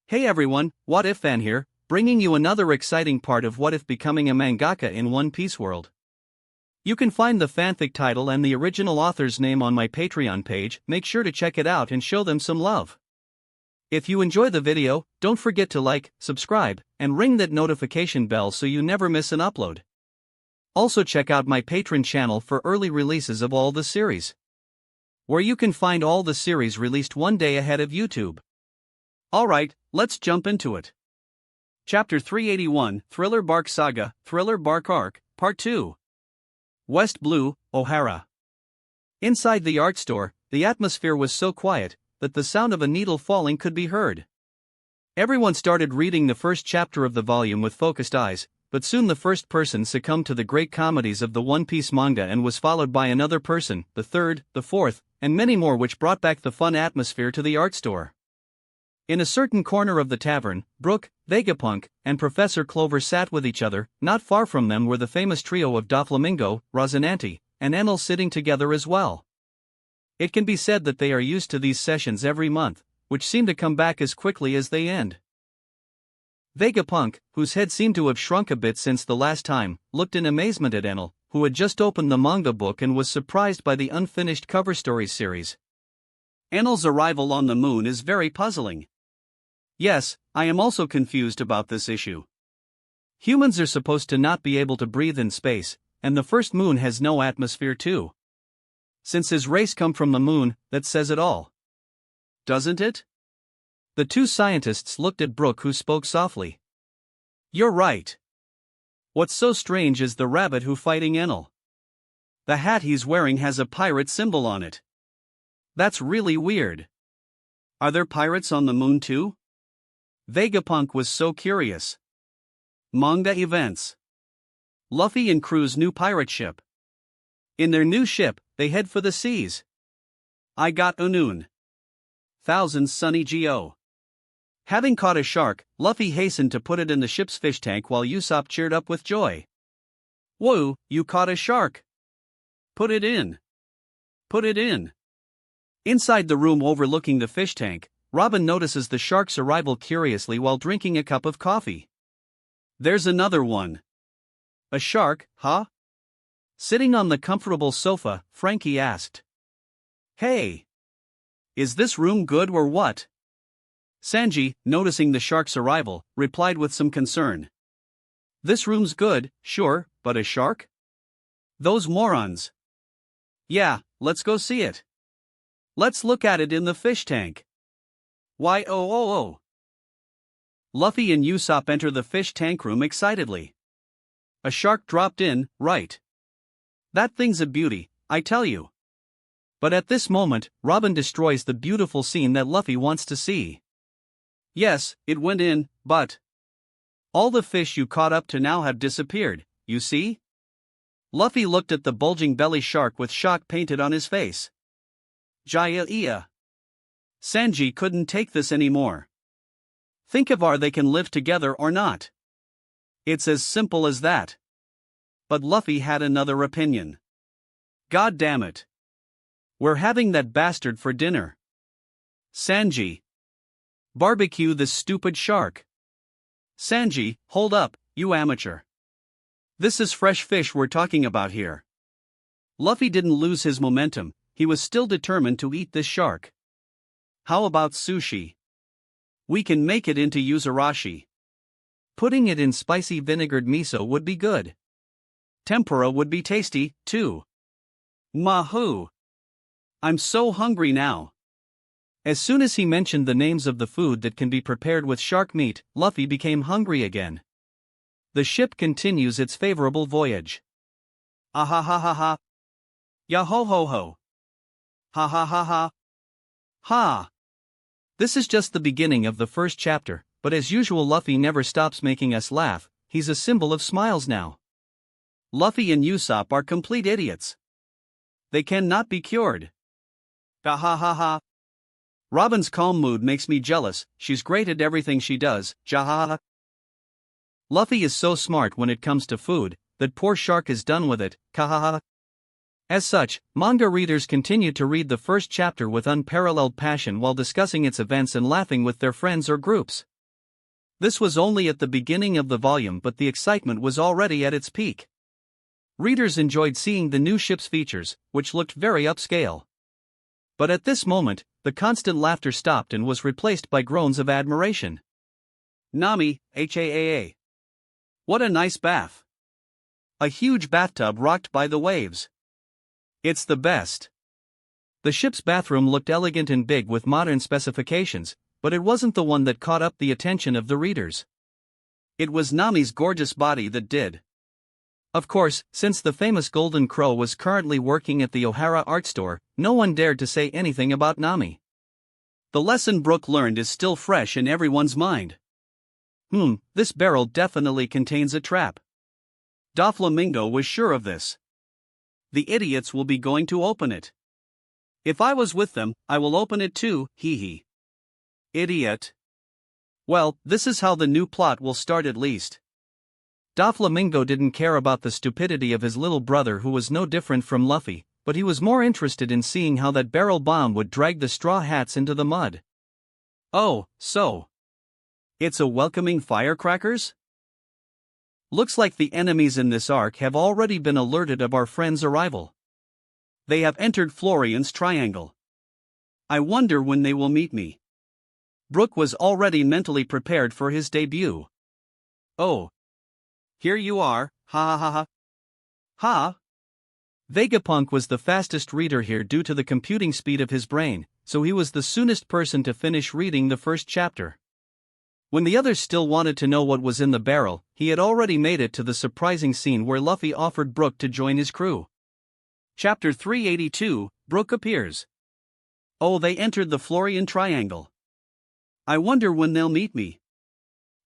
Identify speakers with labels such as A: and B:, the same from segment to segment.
A: Hey everyone, What If Fan here, bringing you another exciting part of What If Becoming a Mangaka in One Piece World. You can find the fanfic title and the original author's name on my Patreon page. Make sure to check it out and show them some love. If you enjoy the video, don't forget to like, subscribe, and ring that notification bell so you never miss an upload. Also check out my Patreon channel for early releases of all the series, where you can find all the series released one day ahead of YouTube. Alright, let's jump into it. Chapter 381, Thriller Bark Saga, Thriller Bark Arc, Part 2. West Blue, O'Hara. Inside the art store, the atmosphere was so quiet that the sound of a needle falling could be heard. Everyone started reading the first chapter of the volume with focused eyes, but soon the first person succumbed to the great comedies of the One Piece manga and was followed by another person, the third, the fourth, and many more, which brought back the fun atmosphere to the art store. In a certain corner of the tavern, Brook, Vegapunk, and Professor Clover sat with each other. Not far from them were the famous trio of Doflamingo, Rosinante, and Enel sitting together as well. It can be said that they are used to these sessions every month, which seem to come back as quickly as they end. Vegapunk, whose head seemed to have shrunk a bit since the last time, looked in amazement at Enel, who had just opened the manga book and was surprised by the unfinished cover stories series. Enel's arrival on the moon is very puzzling. Yes, I am also confused about this issue. Humans are supposed to not be able to breathe in space, and the first moon has no atmosphere too. Since his race come from the moon, that says it all. Doesn't it? The two scientists looked at Brook, who spoke softly. You're right. What's so strange is the rabbit who fighting Enel. The hat he's wearing has a pirate symbol on it. That's really weird. Are there pirates on the moon too? Vegapunk was so curious. Manga events. Luffy and crew's new pirate ship. In their new ship, they head for the seas. I got Unoon. Thousands Sunny Geo. Having caught a shark, Luffy hastened to put it in the ship's fish tank while Usopp cheered up with joy. Whoa, you caught a shark. Put it in. Put it in. Inside the room overlooking the fish tank, Robin notices the shark's arrival curiously while drinking a cup of coffee. There's another one. A shark, huh? Sitting on the comfortable sofa, Frankie asked. Hey! Is this room good or what? Sanji, noticing the shark's arrival, replied with some concern. This room's good, sure, but a shark? Those morons. Yeah, let's go see it. Let's look at it in the fish tank. Why. Luffy and Usopp enter the fish tank room excitedly. A shark dropped in, right? That thing's a beauty, I tell you. But at this moment, Robin destroys the beautiful scene that Luffy wants to see. Yes, it went in, but all the fish you caught up to now have disappeared, you see? Luffy looked at the bulging belly shark with shock painted on his face. Jaya-ia. Sanji couldn't take this anymore. Think of are they can live together or not. It's as simple as that. But Luffy had another opinion. God damn it. We're having that bastard for dinner. Sanji. Barbecue this stupid shark. Sanji, hold up, you amateur. This is fresh fish we're talking about here. Luffy didn't lose his momentum, he was still determined to eat this shark. How about sushi? We can make it into uzurashi. Putting it in spicy vinegared miso would be good. Tempura would be tasty, too. Mahoo! I'm so hungry now. As soon as he mentioned the names of the food that can be prepared with shark meat, Luffy became hungry again. The ship continues its favorable voyage. Ah ha ha ha ha. Ya ho ho ho. Ha ha ha ha. Ha! This is just the beginning of the first chapter, but as usual Luffy never stops making us laugh. He's a symbol of smiles now. Luffy and Usopp are complete idiots. They cannot be cured. Ha ha ha ha. Robin's calm mood makes me jealous, she's great at everything she does, jahaha. Luffy is so smart when it comes to food, that poor shark is done with it, kahaha. As such, manga readers continue to read the first chapter with unparalleled passion while discussing its events and laughing with their friends or groups. This was only at the beginning of the volume, but the excitement was already at its peak. Readers enjoyed seeing the new ship's features, which looked very upscale. But at this moment, the constant laughter stopped and was replaced by groans of admiration. Nami, HAAA. What a nice bath. A huge bathtub rocked by the waves. It's the best. The ship's bathroom looked elegant and big with modern specifications, but it wasn't the one that caught up the attention of the readers. It was Nami's gorgeous body that did. Of course, since the famous Golden Crow was currently working at the O'Hara art store, no one dared to say anything about Nami. The lesson Brooke learned is still fresh in everyone's mind. This barrel definitely contains a trap. Doflamingo was sure of this. The idiots will be going to open it. If I was with them, I will open it too, hee hee. Idiot. Well, this is how the new plot will start at least. Doflamingo didn't care about the stupidity of his little brother, who was no different from Luffy, but he was more interested in seeing how that barrel bomb would drag the Straw Hats into the mud. Oh, so it's a welcoming firecrackers? Looks like the enemies in this arc have already been alerted of our friend's arrival. They have entered Florian's Triangle. I wonder when they will meet me. Brooke was already mentally prepared for his debut. Oh. Here you are, ha ha ha ha. Ha? Vegapunk was the fastest reader here due to the computing speed of his brain, so he was the soonest person to finish reading the first chapter. When the others still wanted to know what was in the barrel, he had already made it to the surprising scene where Luffy offered Brooke to join his crew. Chapter 382, Brooke appears. Oh, they entered the Florian Triangle. I wonder when they'll meet me.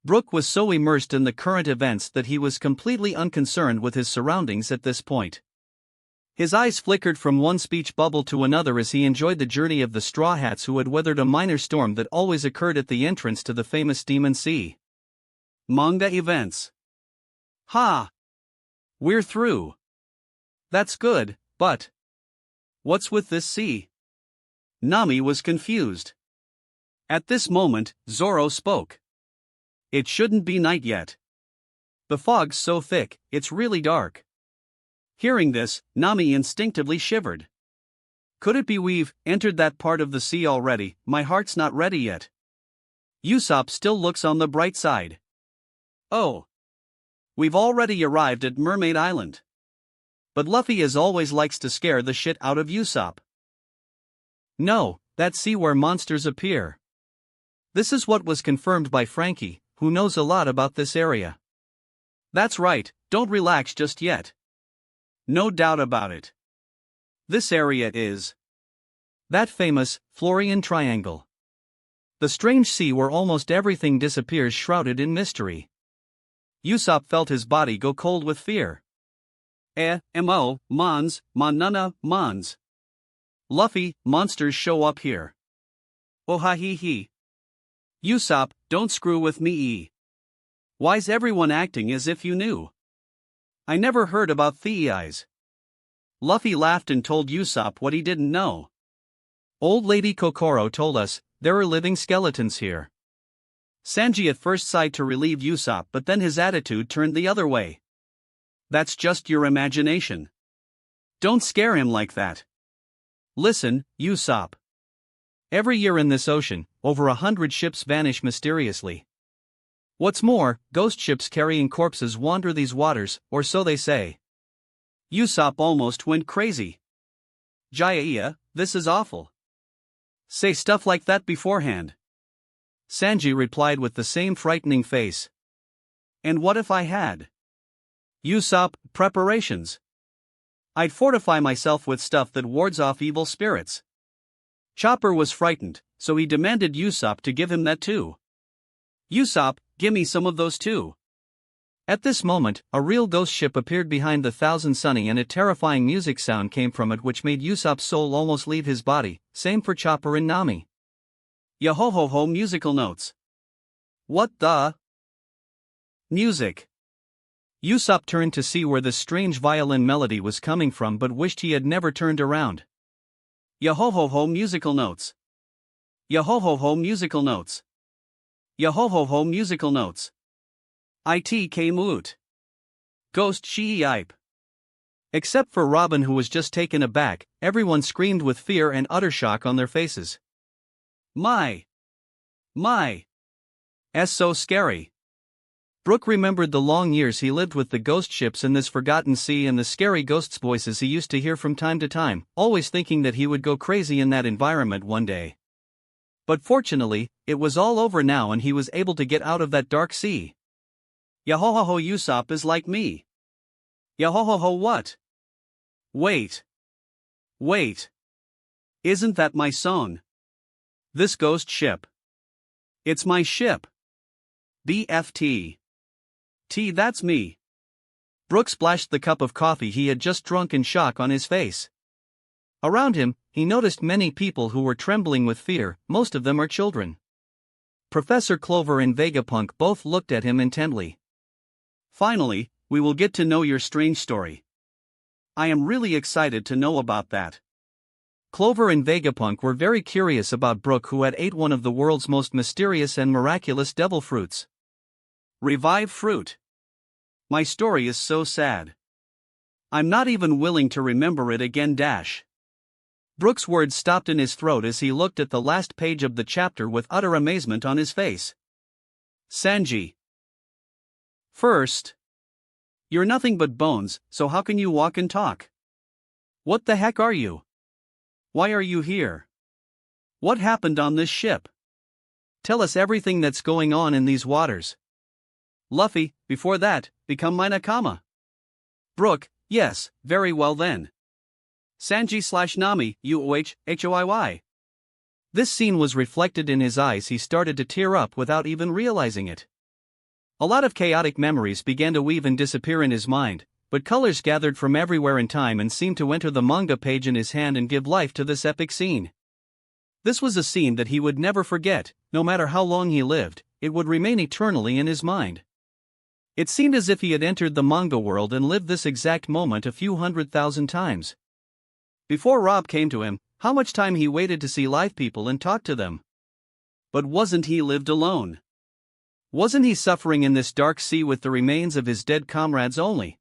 A: Brooke was so immersed in the current events that he was completely unconcerned with his surroundings at this point. His eyes flickered from one speech bubble to another as he enjoyed the journey of the Straw Hats, who had weathered a minor storm that always occurred at the entrance to the famous Demon Sea. Manga events. Ha! We're through. That's good, but what's with this sea? Nami was confused. At this moment, Zoro spoke. It shouldn't be night yet. The fog's so thick, it's really dark. Hearing this, Nami instinctively shivered. Could it be we've entered that part of the sea already? My heart's not ready yet. Usopp still looks on the bright side. Oh. We've already arrived at Mermaid Island. But Luffy as always likes to scare the shit out of Usopp. No, that's sea where monsters appear. This is what was confirmed by Frankie, who knows a lot about this area. That's right, don't relax just yet. No doubt about it. This area is that famous Florian Triangle. The strange sea where almost everything disappears, shrouded in mystery. Usopp felt his body go cold with fear. Mons, Manana, Mons. Luffy, monsters show up here. Oh ha hee hee. Usopp, don't screw with me. Why's everyone acting as if you knew? I never heard about Thei's. Luffy laughed and told Usopp what he didn't know. Old Lady Kokoro told us, there are living skeletons here. Sanji at first sighed to relieve Usopp, but then his attitude turned the other way. That's just your imagination. Don't scare him like that. Listen, Usopp. Every year in this ocean, over 100 ships vanish mysteriously. What's more, ghost ships carrying corpses wander these waters, or so they say. Usopp almost went crazy. Jiraiya, this is awful. Say stuff like that beforehand. Sanji replied with the same frightening face. And what if I had? Usopp, preparations. I'd fortify myself with stuff that wards off evil spirits. Chopper was frightened, so he demanded Usopp to give him that too. Usopp, gimme some of those too. At this moment, a real ghost ship appeared behind the Thousand Sunny, and a terrifying music sound came from it which made Usopp's soul almost leave his body, same for Chopper and Nami. Yo-ho-ho-ho musical notes. What the? Music. Usopp turned to see where the strange violin melody was coming from, but wished he had never turned around. Yo-ho-ho-ho musical notes. Yo-ho-ho-ho musical notes. Yahohoho musical notes. ITK moot. Ghost shii ipe. Except for Robin, who was just taken aback, everyone screamed with fear and utter shock on their faces. My. So scary. Brooke remembered the long years he lived with the ghost ships in this forgotten sea and the scary ghosts' voices he used to hear from time to time, always thinking that he would go crazy in that environment one day. But fortunately, it was all over now and he was able to get out of that dark sea. Yahohoho Usopp is like me. Yahohoho what? Wait. Isn't that my song? This ghost ship. It's my ship. BFT. That's me. Brooke splashed the cup of coffee he had just drunk in shock on his face. Around him, he noticed many people who were trembling with fear, most of them are children. Professor Clover and Vegapunk both looked at him intently. Finally, we will get to know your strange story. I am really excited to know about that. Clover and Vegapunk were very curious about Brooke, who had ate one of the world's most mysterious and miraculous devil fruits. Revive fruit. My story is so sad. I'm not even willing to remember it again. Brooke's words stopped in his throat as he looked at the last page of the chapter with utter amazement on his face. Sanji. First. You're nothing but bones, so how can you walk and talk? What the heck are you? Why are you here? What happened on this ship? Tell us everything that's going on in these waters. Luffy, before that, become my nakama. Brooke, yes, very well then. Sanji/Nami, UOH, This scene was reflected in his eyes. He started to tear up without even realizing it. A lot of chaotic memories began to weave and disappear in his mind, but colors gathered from everywhere in time and seemed to enter the manga page in his hand and give life to this epic scene. This was a scene that he would never forget, no matter how long he lived, it would remain eternally in his mind. It seemed as if he had entered the manga world and lived this exact moment a few 100,000 times. Before Rob came to him, how much time he waited to see live people and talk to them. But wasn't he lived alone? Wasn't he suffering in this dark sea with the remains of his dead comrades only?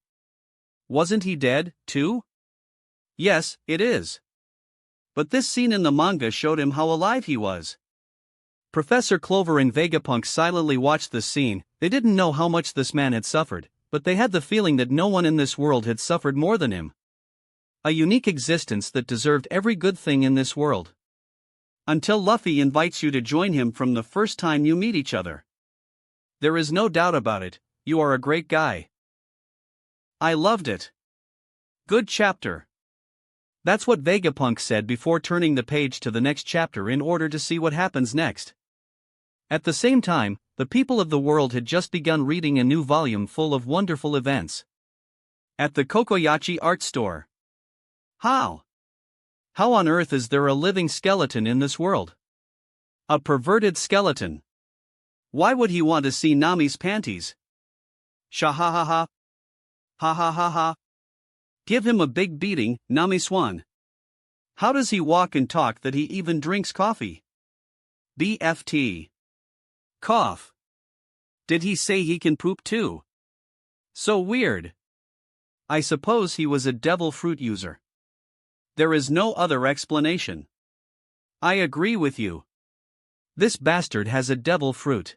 A: Wasn't he dead, too? Yes, it is. But this scene in the manga showed him how alive he was. Professor Clover and Vegapunk silently watched this scene. They didn't know how much this man had suffered, but they had the feeling that no one in this world had suffered more than him. A unique existence that deserved every good thing in this world. Until Luffy invites you to join him from the first time you meet each other. There is no doubt about it, you are a great guy. I loved it. Good chapter. That's what Vegapunk said before turning the page to the next chapter in order to see what happens next. At the same time, the people of the world had just begun reading a new volume full of wonderful events. At the Kokoyachi art store. How on earth is there a living skeleton in this world? A perverted skeleton. Why would he want to see Nami's panties? Shahahaha. Ha ha ha ha. Give him a big beating, Nami Swan. How does he walk and talk that he even drinks coffee? BFT. Cough. Did he say he can poop too? So weird. I suppose he was a devil fruit user. There is no other explanation. I agree with you. This bastard has a devil fruit.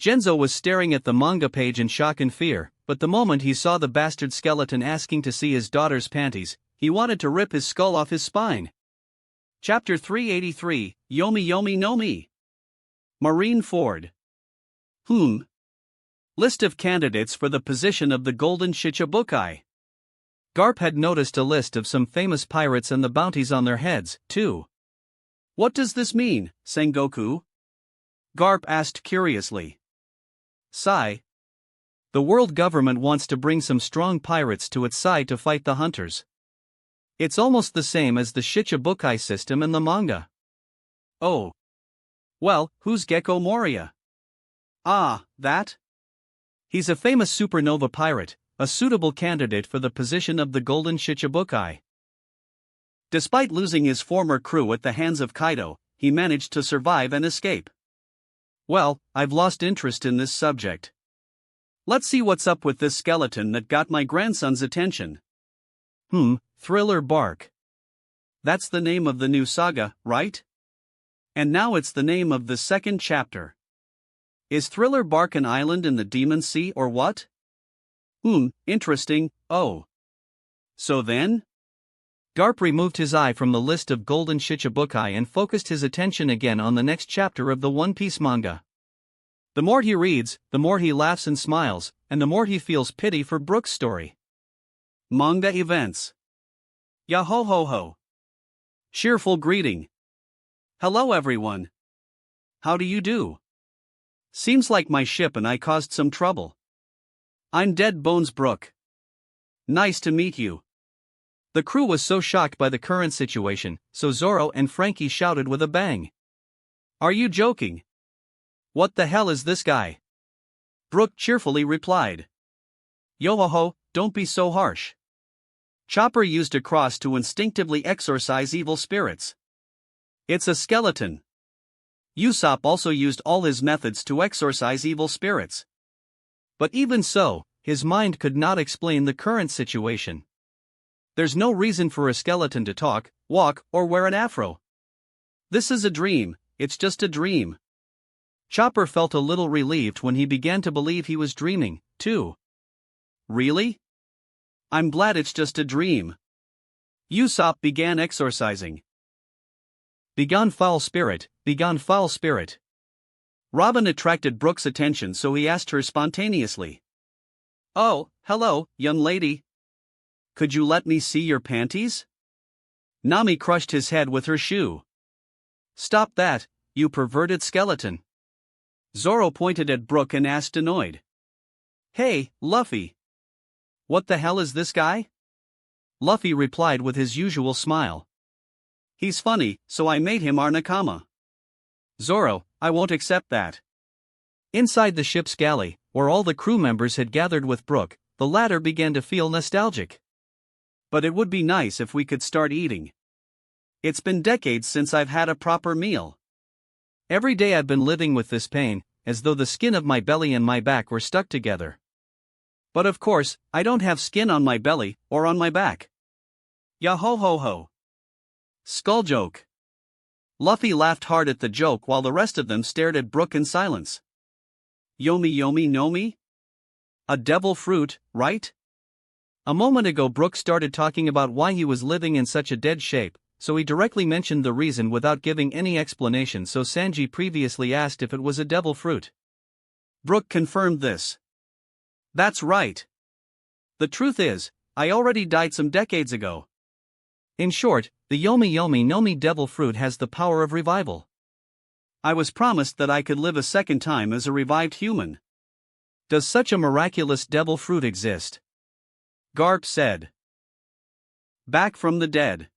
A: Genzo was staring at the manga page in shock and fear, but the moment he saw the bastard skeleton asking to see his daughter's panties, he wanted to rip his skull off his spine. Chapter 383, Yomi Yomi no Mi. Marine Ford. List of candidates for the position of the Golden Shichibukai. Garp had noticed a list of some famous pirates and the bounties on their heads, too. What does this mean, Sengoku? Garp asked curiously. Sigh. The world government wants to bring some strong pirates to its side to fight the hunters. It's almost the same as the Shichibukai system in the manga. Oh. Well, who's Gecko Moria? Ah, that? He's a famous supernova pirate, a suitable candidate for the position of the Golden Shichibukai. Despite losing his former crew at the hands of Kaido, he managed to survive and escape. Well, I've lost interest in this subject. Let's see what's up with this skeleton that got my grandson's attention. Thriller Bark. That's the name of the new saga, right? And now it's the name of the second chapter. Is Thriller Bark an island in the Demon Sea or what? Interesting. Oh. So then? Garp removed his eye from the list of golden shichibukai and focused his attention again on the next chapter of the One Piece manga. The more he reads, the more he laughs and smiles, and the more he feels pity for Brook's story. Manga events. Yah-ho ho ho. Cheerful greeting. Hello everyone. How do you do? Seems like my ship and I caused some trouble. I'm Dead Bones Brook. Nice to meet you. The crew was so shocked by the current situation, so Zoro and Frankie shouted with a bang. Are you joking? What the hell is this guy? Brook cheerfully replied. Yo-ho-ho, don't be so harsh. Chopper used a cross to instinctively exorcise evil spirits. It's a skeleton. Usopp also used all his methods to exorcise evil spirits. But even so, his mind could not explain the current situation. There's no reason for a skeleton to talk, walk, or wear an afro. This is a dream, it's just a dream. Chopper felt a little relieved when he began to believe he was dreaming, too. Really? I'm glad it's just a dream. Usopp began exorcising. Begone foul spirit, begone foul spirit. Robin attracted Brook's attention, so he asked her spontaneously. Oh, hello, young lady. Could you let me see your panties? Nami crushed his head with her shoe. Stop that, you perverted skeleton. Zoro pointed at Brook and asked annoyed. Hey, Luffy. What the hell is this guy? Luffy replied with his usual smile. He's funny, so I made him our nakama. Zoro, I won't accept that. Inside the ship's galley, where all the crew members had gathered with Brook, the latter began to feel nostalgic. But it would be nice if we could start eating. It's been decades since I've had a proper meal. Every day I've been living with this pain, as though the skin of my belly and my back were stuck together. But of course, I don't have skin on my belly, or on my back. Yah-ho ho ho. Skull joke. Luffy laughed hard at the joke while the rest of them stared at Brook in silence. Yomi yomi nomi? A devil fruit, right? A moment ago Brook started talking about why he was living in such a dead shape, so he directly mentioned the reason without giving any explanation, so Sanji previously asked if it was a devil fruit. Brook confirmed this. That's right. The truth is, I already died some decades ago. In short, the Yomi Yomi Nomi devil fruit has the power of revival. I was promised that I could live a second time as a revived human. Does such a miraculous devil fruit exist? Garp said. Back from the dead.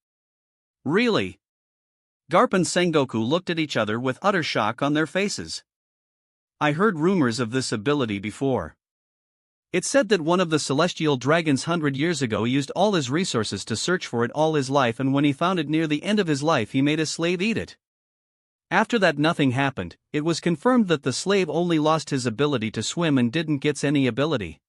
A: Really? Garp and Sengoku looked at each other with utter shock on their faces. I heard rumors of this ability before. It's said that one of the celestial dragons 100 years ago used all his resources to search for it all his life, and when he found it near the end of his life he made a slave eat it. After that nothing happened. It was confirmed that the slave only lost his ability to swim and didn't get any ability.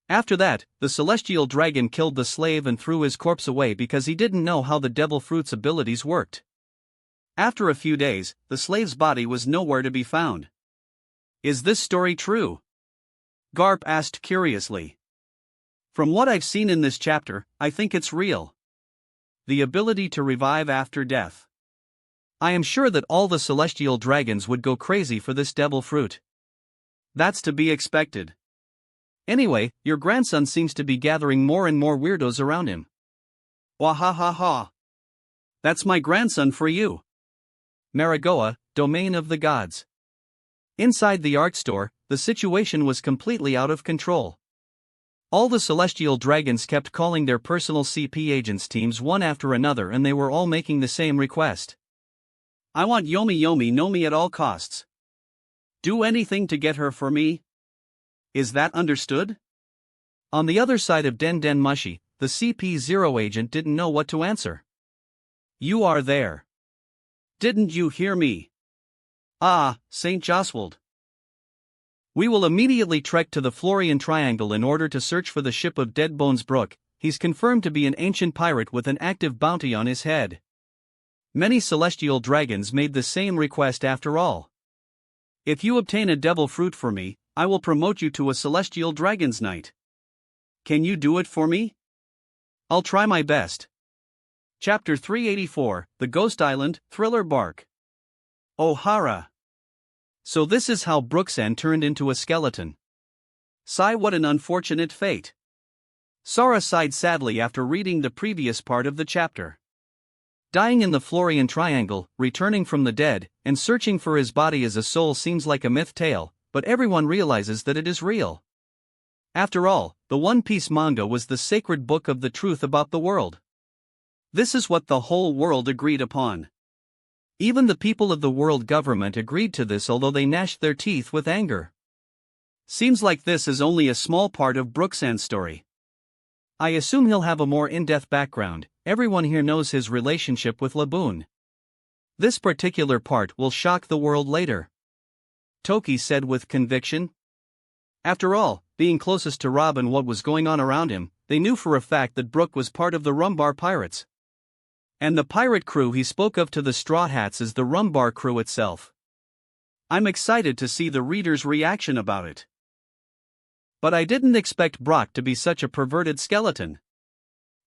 A: After that, the celestial dragon killed the slave and threw his corpse away because he didn't know how the devil fruit's abilities worked. After a few days, the slave's body was nowhere to be found. Is this story true? Garp asked curiously. From what I've seen in this chapter, I think it's real. The ability to revive after death. I am sure that all the celestial dragons would go crazy for this devil fruit. That's to be expected. Anyway, your grandson seems to be gathering more and more weirdos around him. Wahahaha. That's my grandson for you. Marigoa, Domain of the Gods. Inside the art store, the situation was completely out of control. All the celestial dragons kept calling their personal CP agents teams one after another, and they were all making the same request. I want Yomi Yomi Nomi at all costs. Do anything to get her for me. Is that understood? On the other side of Den Den Mushi, the CP0 agent didn't know what to answer. You are there. Didn't you hear me? Ah, St. Joswald. We will immediately trek to the Florian Triangle in order to search for the ship of Dead Bones Brook. He's confirmed to be an ancient pirate with an active bounty on his head. Many celestial dragons made the same request after all. If you obtain a devil fruit for me, I will promote you to a celestial dragon's knight. Can you do it for me? I'll try my best. Chapter 384, The Ghost Island, Thriller Bark. O'Hara. So this is how Brooksan turned into a skeleton. Sigh, what an unfortunate fate. Sora sighed sadly after reading the previous part of the chapter. Dying in the Florian Triangle, returning from the dead, and searching for his body as a soul seems like a myth tale, but everyone realizes that it is real. After all, the One Piece manga was the sacred book of the truth about the world. This is what the whole world agreed upon. Even the people of the world government agreed to this, although they gnashed their teeth with anger. Seems like this is only a small part of Brooksan's story. I assume he'll have a more in-depth background. Everyone here knows his relationship with Laboon. This particular part will shock the world later, Toki said with conviction. After all, being closest to Rob and what was going on around him, they knew for a fact that Brook was part of the Rumbar Pirates. And the pirate crew he spoke of to the Straw Hats is the Rumbar crew itself. I'm excited to see the reader's reaction about it. But I didn't expect Brock to be such a perverted skeleton.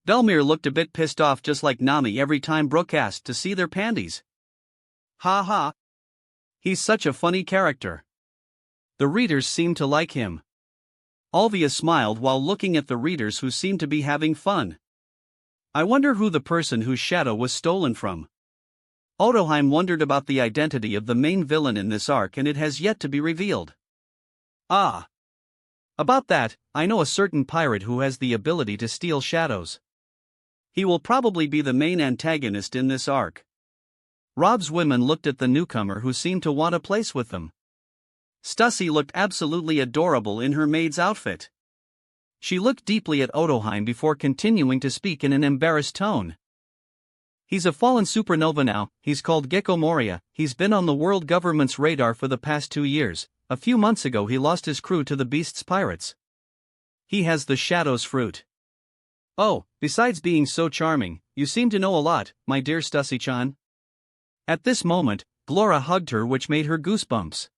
A: Belmere looked a bit pissed off, just like Nami every time Brook asked to see their panties. Ha ha. He's such a funny character. The readers seemed to like him. Alvia smiled while looking at the readers who seemed to be having fun. I wonder who the person whose shadow was stolen from. Otoheim wondered about the identity of the main villain in this arc, and it has yet to be revealed. Ah. About that, I know a certain pirate who has the ability to steal shadows. He will probably be the main antagonist in this arc. Rob's women looked at the newcomer who seemed to want a place with them. Stussy looked absolutely adorable in her maid's outfit. She looked deeply at Otoheim before continuing to speak in an embarrassed tone. He's a fallen supernova now. He's called Gecko Moria. He's been on the world government's radar for the past 2 years. A few months ago he lost his crew to the Beast's pirates. He has the Shadow's fruit. Oh, besides being so charming, you seem to know a lot, my dear Stussy-chan. At this moment, Glora hugged her, which made her goosebumps.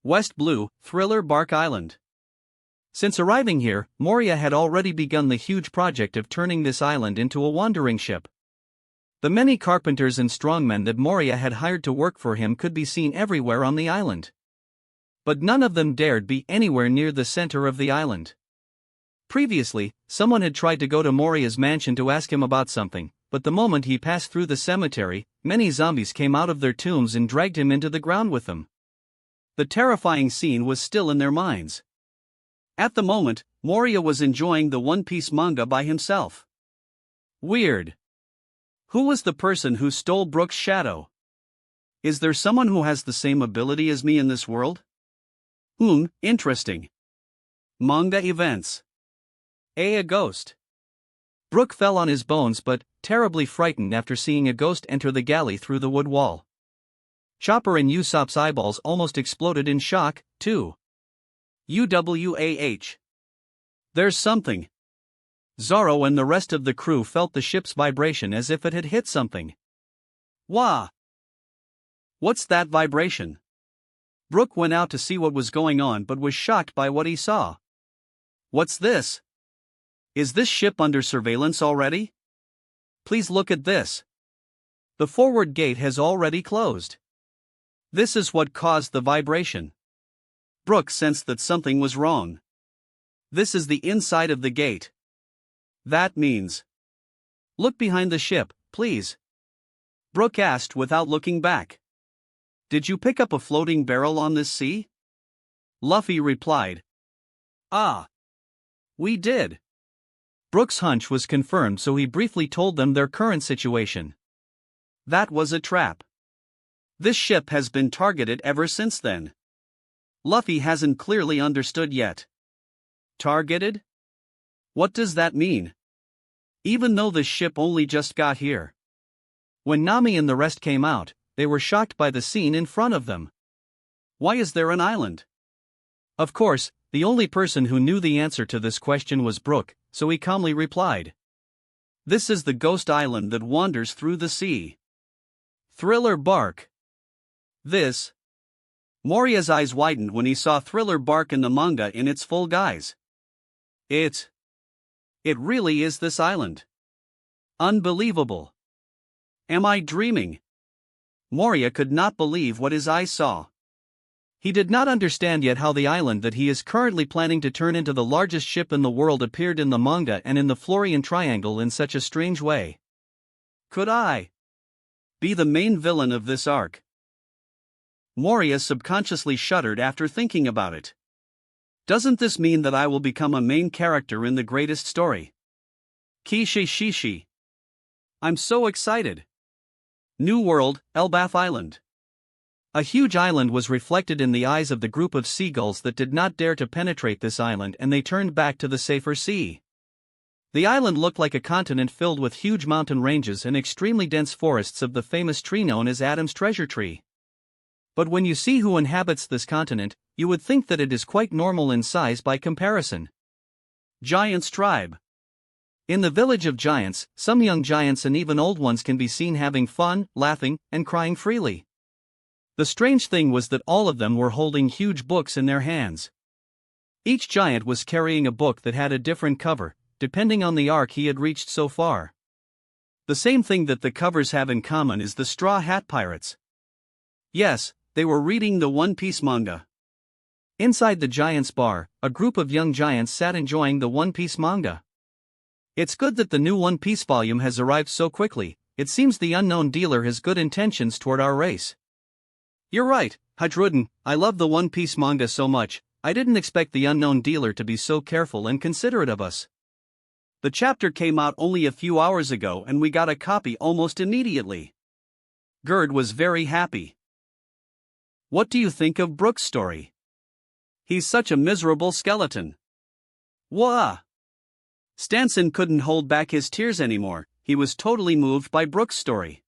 A: West Blue, Thriller Bark Island. Since arriving here, Moria had already begun the huge project of turning this island into a wandering ship. The many carpenters and strongmen that Moria had hired to work for him could be seen everywhere on the island. But none of them dared be anywhere near the center of the island. Previously, someone had tried to go to Moria's mansion to ask him about something, but the moment he passed through the cemetery, many zombies came out of their tombs and dragged him into the ground with them. The terrifying scene was still in their minds. At the moment, Moria was enjoying the One Piece manga by himself. Weird. Who was the person who stole Brook's shadow? Is there someone who has the same ability as me in this world? Interesting. Manga events. A ghost. Brook fell on his bones but, terribly frightened after seeing a ghost enter the galley through the wood wall. Chopper and Usopp's eyeballs almost exploded in shock, too. UWAH. There's something. Zoro and the rest of the crew felt the ship's vibration as if it had hit something. Wah! What's that vibration? Brook went out to see what was going on but was shocked by what he saw. What's this? Is this ship under surveillance already? Please look at this. The forward gate has already closed. This is what caused the vibration. Brook sensed that something was wrong. This is the inside of the gate. That means. Look behind the ship, please. Brook asked without looking back. Did you pick up a floating barrel on this sea? Luffy replied. Ah. We did. Brook's hunch was confirmed, so he briefly told them their current situation. That was a trap. This ship has been targeted ever since then. Luffy hasn't clearly understood yet. Targeted? What does that mean? Even though the ship only just got here. When Nami and the rest came out, they were shocked by the scene in front of them. Why is there an island? Of course, the only person who knew the answer to this question was Brooke, so he calmly replied. This is the ghost island that wanders through the sea. Thriller bark. This. Moria's eyes widened when he saw Thriller bark in the manga in its full guise. It really is this island. Unbelievable. Am I dreaming? Moria could not believe what his eyes saw. He did not understand yet how the island that he is currently planning to turn into the largest ship in the world appeared in the manga and in the Florian Triangle in such a strange way. Could I be the main villain of this arc? Moria subconsciously shuddered after thinking about it. Doesn't this mean that I will become a main character in the greatest story? Kishishishi. I'm so excited. New World, Elbath Island. A huge island was reflected in the eyes of the group of seagulls that did not dare to penetrate this island, and they turned back to the safer sea. The island looked like a continent filled with huge mountain ranges and extremely dense forests of the famous tree known as Adam's treasure tree. But when you see who inhabits this continent, you would think that it is quite normal in size by comparison. Giants tribe. In the village of giants, some young giants and even old ones can be seen having fun, laughing, and crying freely. The strange thing was that all of them were holding huge books in their hands. Each giant was carrying a book that had a different cover, depending on the arc he had reached so far. The same thing that the covers have in common is the Straw Hat Pirates. Yes, they were reading the One Piece manga. Inside the Giants Bar, a group of young giants sat enjoying the One Piece manga. It's good that the new One Piece volume has arrived so quickly. It seems the unknown dealer has good intentions toward our race. You're right, Hajrudin, I love the One Piece manga so much. I didn't expect the unknown dealer to be so careful and considerate of us. The chapter came out only a few hours ago and we got a copy almost immediately. Gerd was very happy. What do you think of Brooke's story? He's such a miserable skeleton. Wah! Stanson couldn't hold back his tears anymore. He was totally moved by Brooke's story.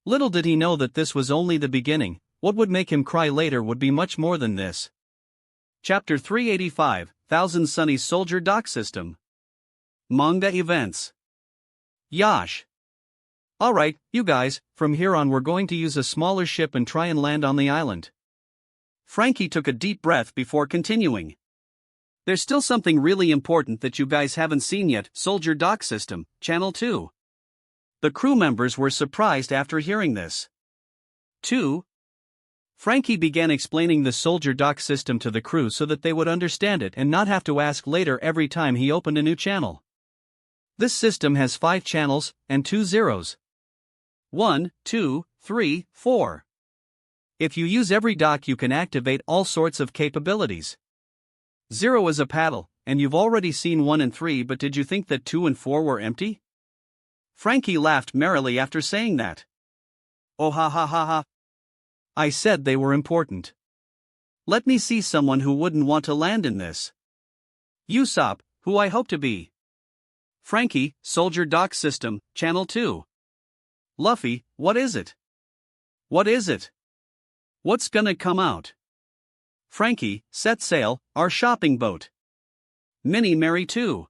A: Little did he know that this was only the beginning. What would make him cry later would be much more than this. Chapter 385, Thousand Sunny Soldier Dock System. Manga Events. Yash. Alright, you guys, from here on we're going to use a smaller ship and try and land on the island. Frankie took a deep breath before continuing. There's still something really important that you guys haven't seen yet, Soldier Dock System, Channel 2. The crew members were surprised after hearing this. 2. Frankie began explaining the Soldier Dock System to the crew so that they would understand it and not have to ask later every time he opened a new channel. This system has 5 channels, and 2 zeros. 1, 2, 3, 4. If you use every dock you can activate all sorts of capabilities. 0 is a paddle, and you've already seen 1 and 3, but did you think that 2 and 4 were empty? Frankie laughed merrily after saying that. Oh ha ha ha ha. I said they were important. Let me see someone who wouldn't want to land in this. Usopp, who I hope to be. Frankie, Soldier Dock System, Channel 2. Luffy, what is it? What is it? What's gonna come out? Frankie, Set Sail, our shopping boat. Minnie Mary 2.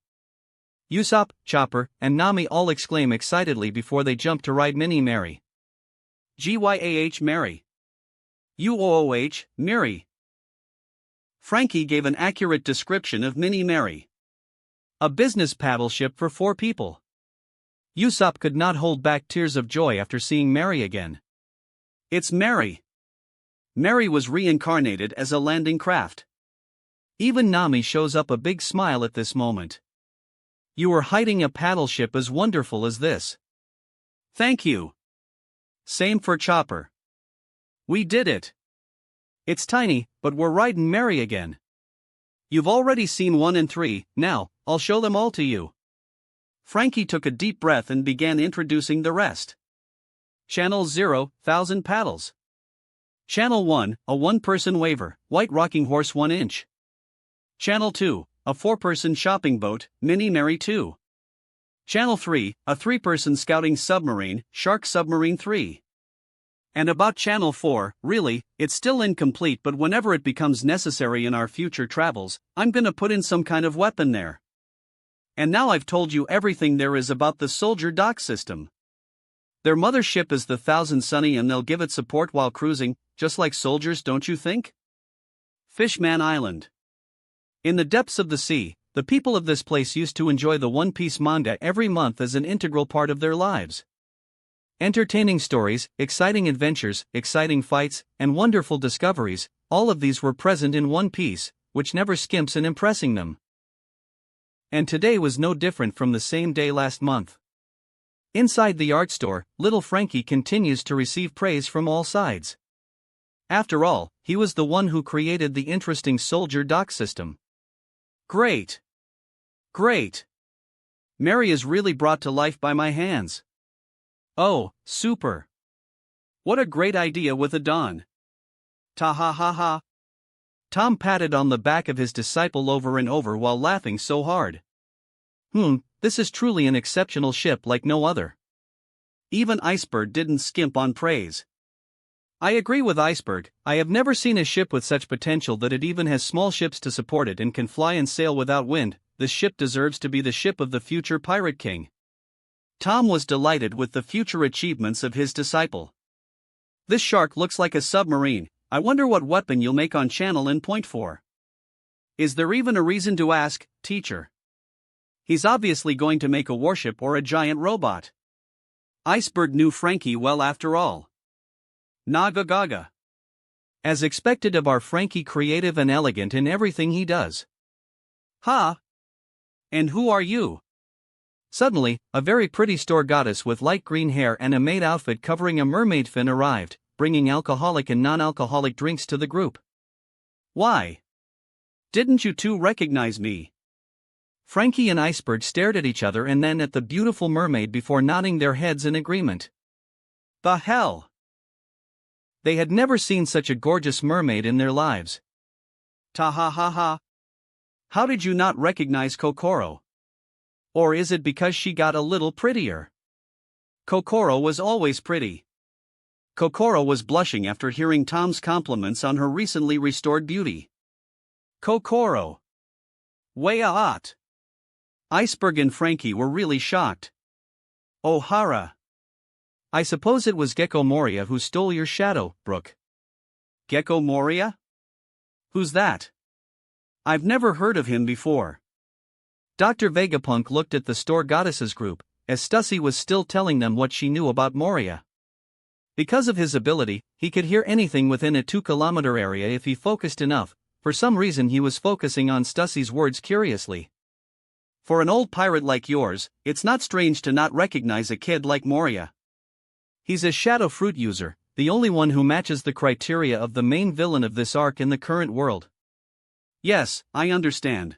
A: Usopp, Chopper, and Nami all exclaim excitedly before they jump to ride Minnie Mary. Gyah Mary. Uooh Mary. Frankie gave an accurate description of Minnie Mary. A business paddle ship for 4 people. Usopp could not hold back tears of joy after seeing Mary again. It's Mary. Mary was reincarnated as a landing craft. Even Nami shows up a big smile at this moment. You were hiding a paddle ship as wonderful as this. Thank you. Same for Chopper. We did it. It's tiny, but we're riding Mary again. You've already seen 1 and 3, now, I'll show them all to you. Frankie took a deep breath and began introducing the rest. Channel 0, 1000 paddles. Channel 1, a 1-person waver, White Rocking Horse 1 inch. Channel 2, a 4-person shopping boat, Minnie Mary 2. Channel 3, a 3-person scouting submarine, Shark Submarine 3.
B: And about Channel 4, really, it's still incomplete, but whenever it becomes necessary in our future travels, I'm gonna put in some kind of weapon there. And now I've told you everything there is about the soldier dock system. Their mothership is the Thousand Sunny and they'll give it support while cruising, just like soldiers, don't you think? Fishman Island. In the depths of the sea, the people of this place used to enjoy the One Piece manga every month as an integral part of their lives. Entertaining stories, exciting adventures, exciting fights, and wonderful discoveries, all of these were present in One Piece, which never skimps in impressing them. And today was no different from the same day last month. Inside the art store, little Frankie continues to receive praise from all sides. After all, he was the one who created the interesting soldier dock system. Great! Great! Mary is really brought to life by my hands. Oh, super! What a great idea with a Don! Ta ha ha ha! Tom patted on the back of his disciple over and over while laughing so hard. This is truly an exceptional ship like no other. Even Iceberg didn't skimp on praise. I agree with Iceberg, I have never seen a ship with such potential that it even has small ships to support it and can fly and sail without wind. This ship deserves to be the ship of the future Pirate King. Tom was delighted with the future achievements of his disciple. This shark looks like a submarine, I wonder what weapon you'll make on channel in point 4. Is there even a reason to ask, teacher? He's obviously going to make a warship or a giant robot. Iceberg knew Frankie well after all. Naga gaga. As expected of our Frankie, creative and elegant in everything he does. Ha! And who are you? Suddenly, a very pretty store goddess with light green hair and a maid outfit covering a mermaid fin arrived, bringing alcoholic and non-alcoholic drinks to the group. Why? Didn't you two recognize me? Frankie and Iceberg stared at each other and then at the beautiful mermaid before nodding their heads in agreement. The hell? They had never seen such a gorgeous mermaid in their lives. Ta ha ha ha. How did you not recognize Kokoro? Or is it because she got a little prettier? Kokoro was always pretty. Kokoro was blushing after hearing Tom's compliments on her recently restored beauty. Kokoro. Way-a-ot. Iceberg and Frankie were really shocked. Ohara. I suppose it was Gecko Moria who stole your shadow, Brooke. Gecko Moria? Who's that? I've never heard of him before. Dr. Vegapunk looked at the store goddesses group, as Stussy was still telling them what she knew about Moria. Because of his ability, he could hear anything within a 2-kilometer area if he focused enough. For some reason he was focusing on Stussy's words curiously. For an old pirate like yours, it's not strange to not recognize a kid like Moria. He's a shadow fruit user, the only one who matches the criteria of the main villain of this arc in the current world. Yes, I understand.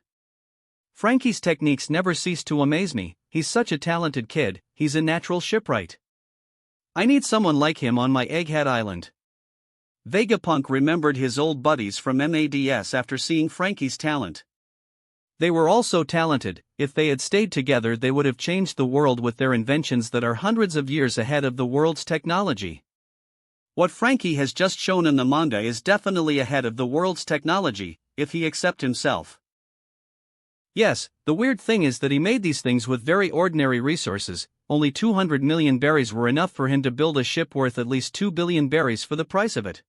B: Frankie's techniques never cease to amaze me, he's such a talented kid, he's a natural shipwright. I need someone like him on my Egghead Island. Vegapunk remembered his old buddies from MADS after seeing Frankie's talent. They were all so talented, if they had stayed together they would have changed the world with their inventions that are hundreds of years ahead of the world's technology. What Frankie has just shown in the manga is definitely ahead of the world's technology, if he accepts himself. Yes, the weird thing is that he made these things with very ordinary resources, only 200 million berries were enough for him to build a ship worth at least 2 billion berries for the price of it.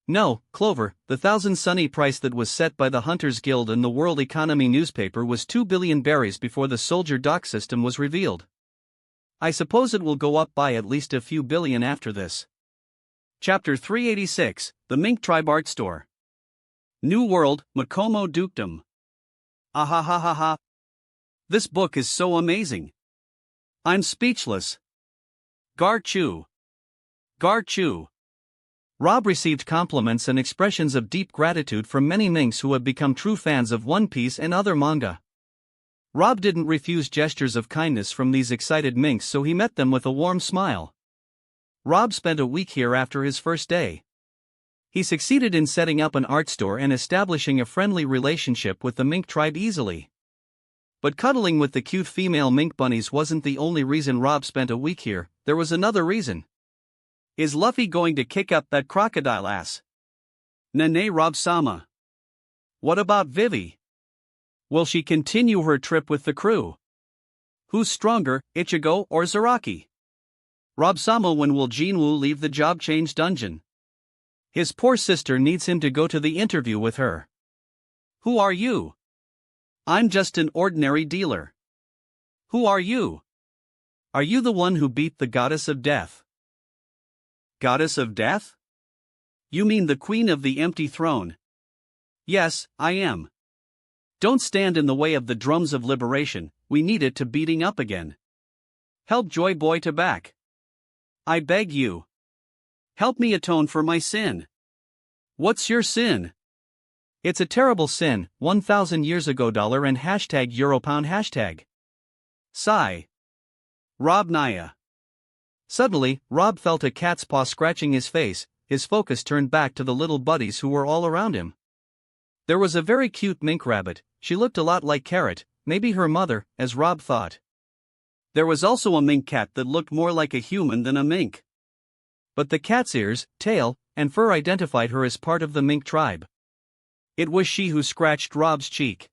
B: No, Clover, the Thousand Sunny price that was set by the Hunters Guild and the World Economy newspaper was 2 billion berries before the soldier dock system was revealed. I suppose it will go up by at least a few billion after this. Chapter 386, The Mink Tribe Art Store. New World, Makomo Dukedom. Ahahaha. This book is so amazing. I'm speechless. Garchu. Garchu. Rob received compliments and expressions of deep gratitude from many minks who have become true fans of One Piece and other manga. Rob didn't refuse gestures of kindness from these excited minks, so he met them with a warm smile. Rob spent a week here after his first day. He succeeded in setting up an art store and establishing a friendly relationship with the mink tribe easily. But cuddling with the cute female mink bunnies wasn't the only reason Rob spent a week here, there was another reason. Is Luffy going to kick up that crocodile ass? Nene Rob-sama. What about Vivi? Will she continue her trip with the crew? Who's stronger, Ichigo or Zaraki? Rob-sama, when will Jinwoo leave the job change dungeon? His poor sister needs him to go to the interview with her. Who are you? I'm just an ordinary dealer. Who are you? Are you the one who beat the goddess of death? Goddess of death? You mean the queen of the empty throne? Yes, I am. Don't stand in the way of the drums of liberation, we need it to beating up again. Help Joy Boy to back. I beg you. Help me atone for my sin. What's your sin?
A: It's a terrible sin, 1,000 years ago dollar and hashtag Europound hashtag.
B: Sigh. Rob Naya.
A: Suddenly, Rob felt a cat's paw scratching his face, his focus turned back to the little buddies who were all around him. There was a very cute mink rabbit, she looked a lot like Carrot, maybe her mother, as Rob thought.
B: There was also a mink cat that looked more like a human than a mink.
A: But the cat's ears, tail, and fur identified her as part of the mink tribe.
B: It was she who scratched Rob's cheek.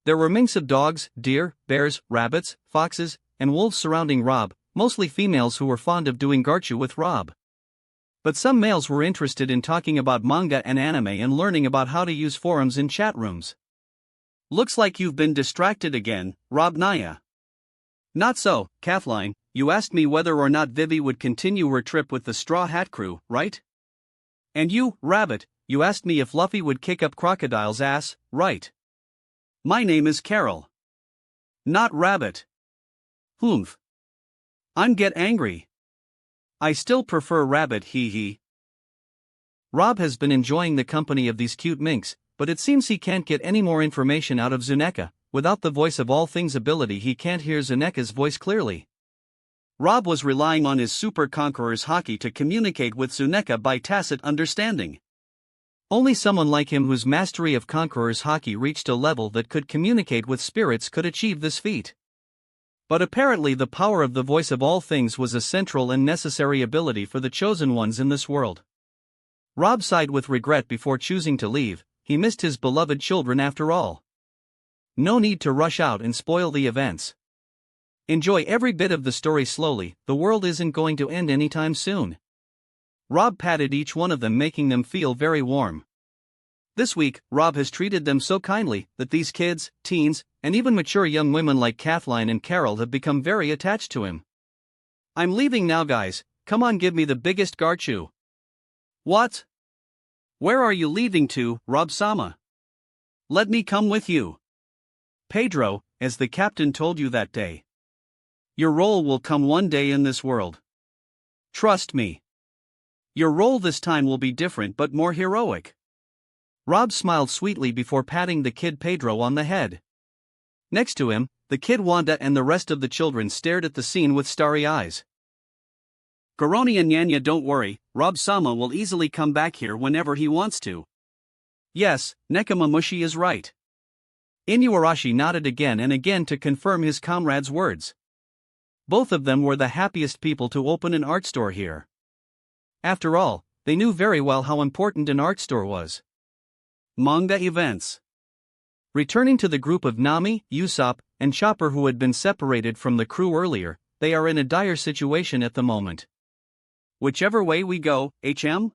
A: There were minks of dogs, deer, bears, rabbits, foxes, and wolves surrounding Rob, mostly females who were fond of doing garchu with Rob. But some males were interested in talking about manga and anime and learning about how to use forums in chat rooms.
B: Looks like you've been distracted again, Rob Naya. Not so, Kathleen, you asked me whether or not Vivi would continue her trip with the Straw Hat crew, right? And you, Rabbit, you asked me if Luffy would kick up Crocodile's ass, right? My name is Carol. Not Rabbit. Humph. I'm get angry. I still prefer Rabbit, hee hee.
A: Rob has been enjoying the company of these cute minks, but it seems he can't get any more information out of Zuneka. Without the voice of all things ability, he can't hear Zuneka's voice clearly.
B: Rob was relying on his Super Conqueror's haki to communicate with Zuneka by tacit understanding.
A: Only someone like him whose mastery of Conqueror's haki reached a level that could communicate with spirits could achieve this feat. But apparently the power of the voice of all things was a central and necessary ability for the chosen ones in this world. Rob sighed with regret before choosing to leave, he missed his beloved children after all. No need to rush out and spoil the events. Enjoy every bit of the story slowly, the world isn't going to end anytime soon. Rob patted each one of them, making them feel very warm. This week, Rob has treated them so kindly that these kids, teens, and even mature young women like Kathleen and Carol have become very attached to him. I'm leaving now, guys, come on, give me the biggest garchu.
B: What? Where are you leaving to, Rob-sama? Let me come with you. Pedro, as the captain told you that day. Your role will come one day in this world. Trust me. Your role this time will be different but more heroic.
A: Rob smiled sweetly before patting the kid Pedro on the head. Next to him, the kid Wanda and the rest of the children stared at the scene with starry eyes.
B: Garoni and Nyanya, don't worry, Rob-sama will easily come back here whenever he wants to. Yes, Nekamamushi is right.
A: Inuarashi nodded again and again to confirm his comrade's words. Both of them were the happiest people to open an art store here. After all, they knew very well how important an art store was.
B: Manga events.
A: Returning to the group of Nami, Usopp, and Chopper who had been separated from the crew earlier, they are in a dire situation at the moment.
B: Whichever way we go, HM?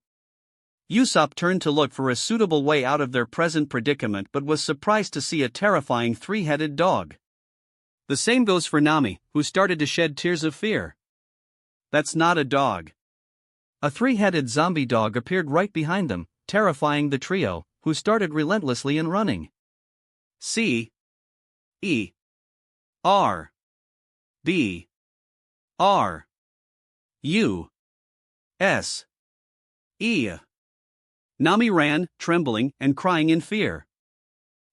B: Usopp turned to look for a suitable way out of their present predicament but was surprised to see a terrifying three-headed dog. The same goes for Nami, who started to shed tears of fear. That's not a dog.
A: A three-headed zombie dog appeared right behind them, terrifying the trio, who started relentlessly in running.
B: C E R B R U S E. Nami ran, trembling and crying in fear.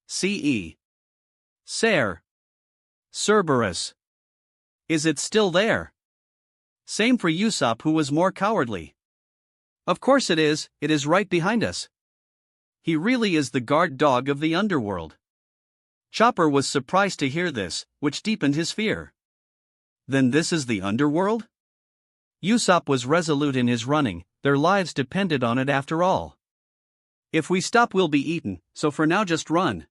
B: C.E. Ser. Cerberus. Is it still there? Same for Usopp, who was more cowardly. Of course it is right behind us. He really is the guard dog of the underworld. Chopper was surprised to hear this, which deepened his fear. Then this is the underworld?
A: Usopp was resolute in his running, their lives depended on it after all.
B: If we stop we'll be eaten, so for now just run.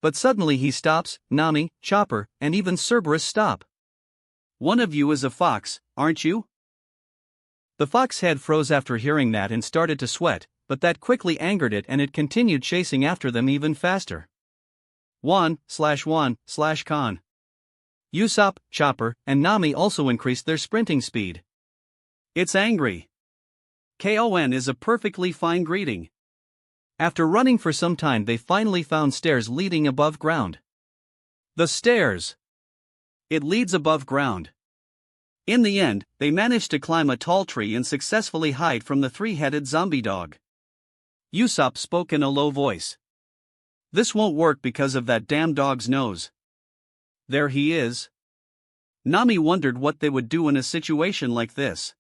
A: But suddenly he stops, Nami, Chopper, and even Cerberus stop.
B: One of you is a fox, aren't you?
A: The fox head froze after hearing that and started to sweat, but that quickly angered it and it continued chasing after them even faster. 1/1/Con. Usopp, Chopper, and Nami also increased their sprinting speed.
B: It's angry. KON is a perfectly fine greeting.
A: After running for some time they finally found stairs leading above ground.
B: The stairs! It leads above ground. In the end, they managed to climb a tall tree and successfully hide from the three-headed zombie dog. Usopp spoke in a low voice. This won't work because of that damn dog's nose. There he is. Nami wondered what they would do in a situation like this.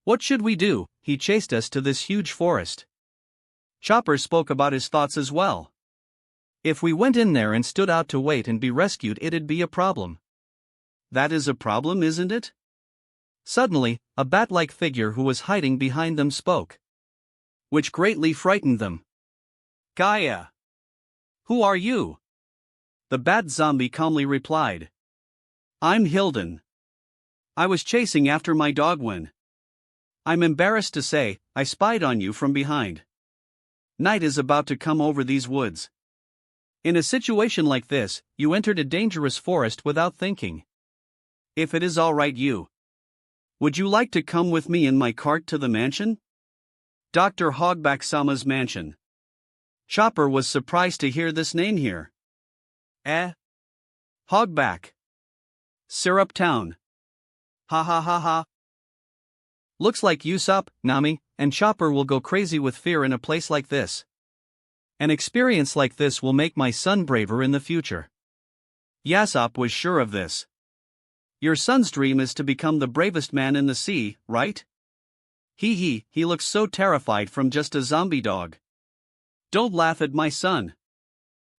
A: What should we do? He chased us to this huge forest.
B: Chopper spoke about his thoughts as well.
A: If we went in there and stood out to wait and be rescued, it'd be a problem.
B: That is a problem, isn't it?
A: Suddenly, a bat-like figure who was hiding behind them spoke,
B: which greatly frightened them. Gaia! Who are you? The bat zombie calmly replied. I'm Hilden. I was chasing after my dog when, I'm embarrassed to say, I spied on you from behind. Night is about to come over these woods. In a situation like this, you entered a dangerous forest without thinking. If it is all right, would you like to come with me in my cart to the mansion? Dr. Hogback-sama's mansion. Chopper was surprised to hear this name here. Hogback. Syrup Town. Ha ha ha ha.
A: Looks like Usopp, Nami, and Chopper will go crazy with fear in a place like this. An experience like this will make my son braver in the future.
B: Usopp was sure of this. Your son's dream is to become the bravest man in the sea, right? He looks so terrified from just a zombie dog. Don't laugh at my son.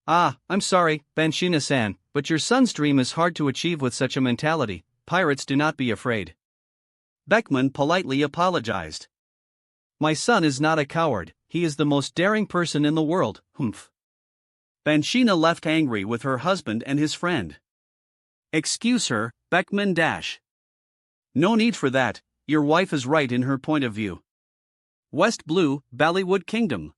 A: Ah, I'm sorry, Banshina-san, but your son's dream is hard to achieve with such a mentality. Pirates, do not be afraid.
B: Beckman politely apologized.
A: My son is not a coward, he is the most daring person in the world, humph.
B: Banshina left angry with her husband and his friend. Excuse her, Beckman dash. No need for that, your wife is right in her point of view. West Blue, Ballywood Kingdom.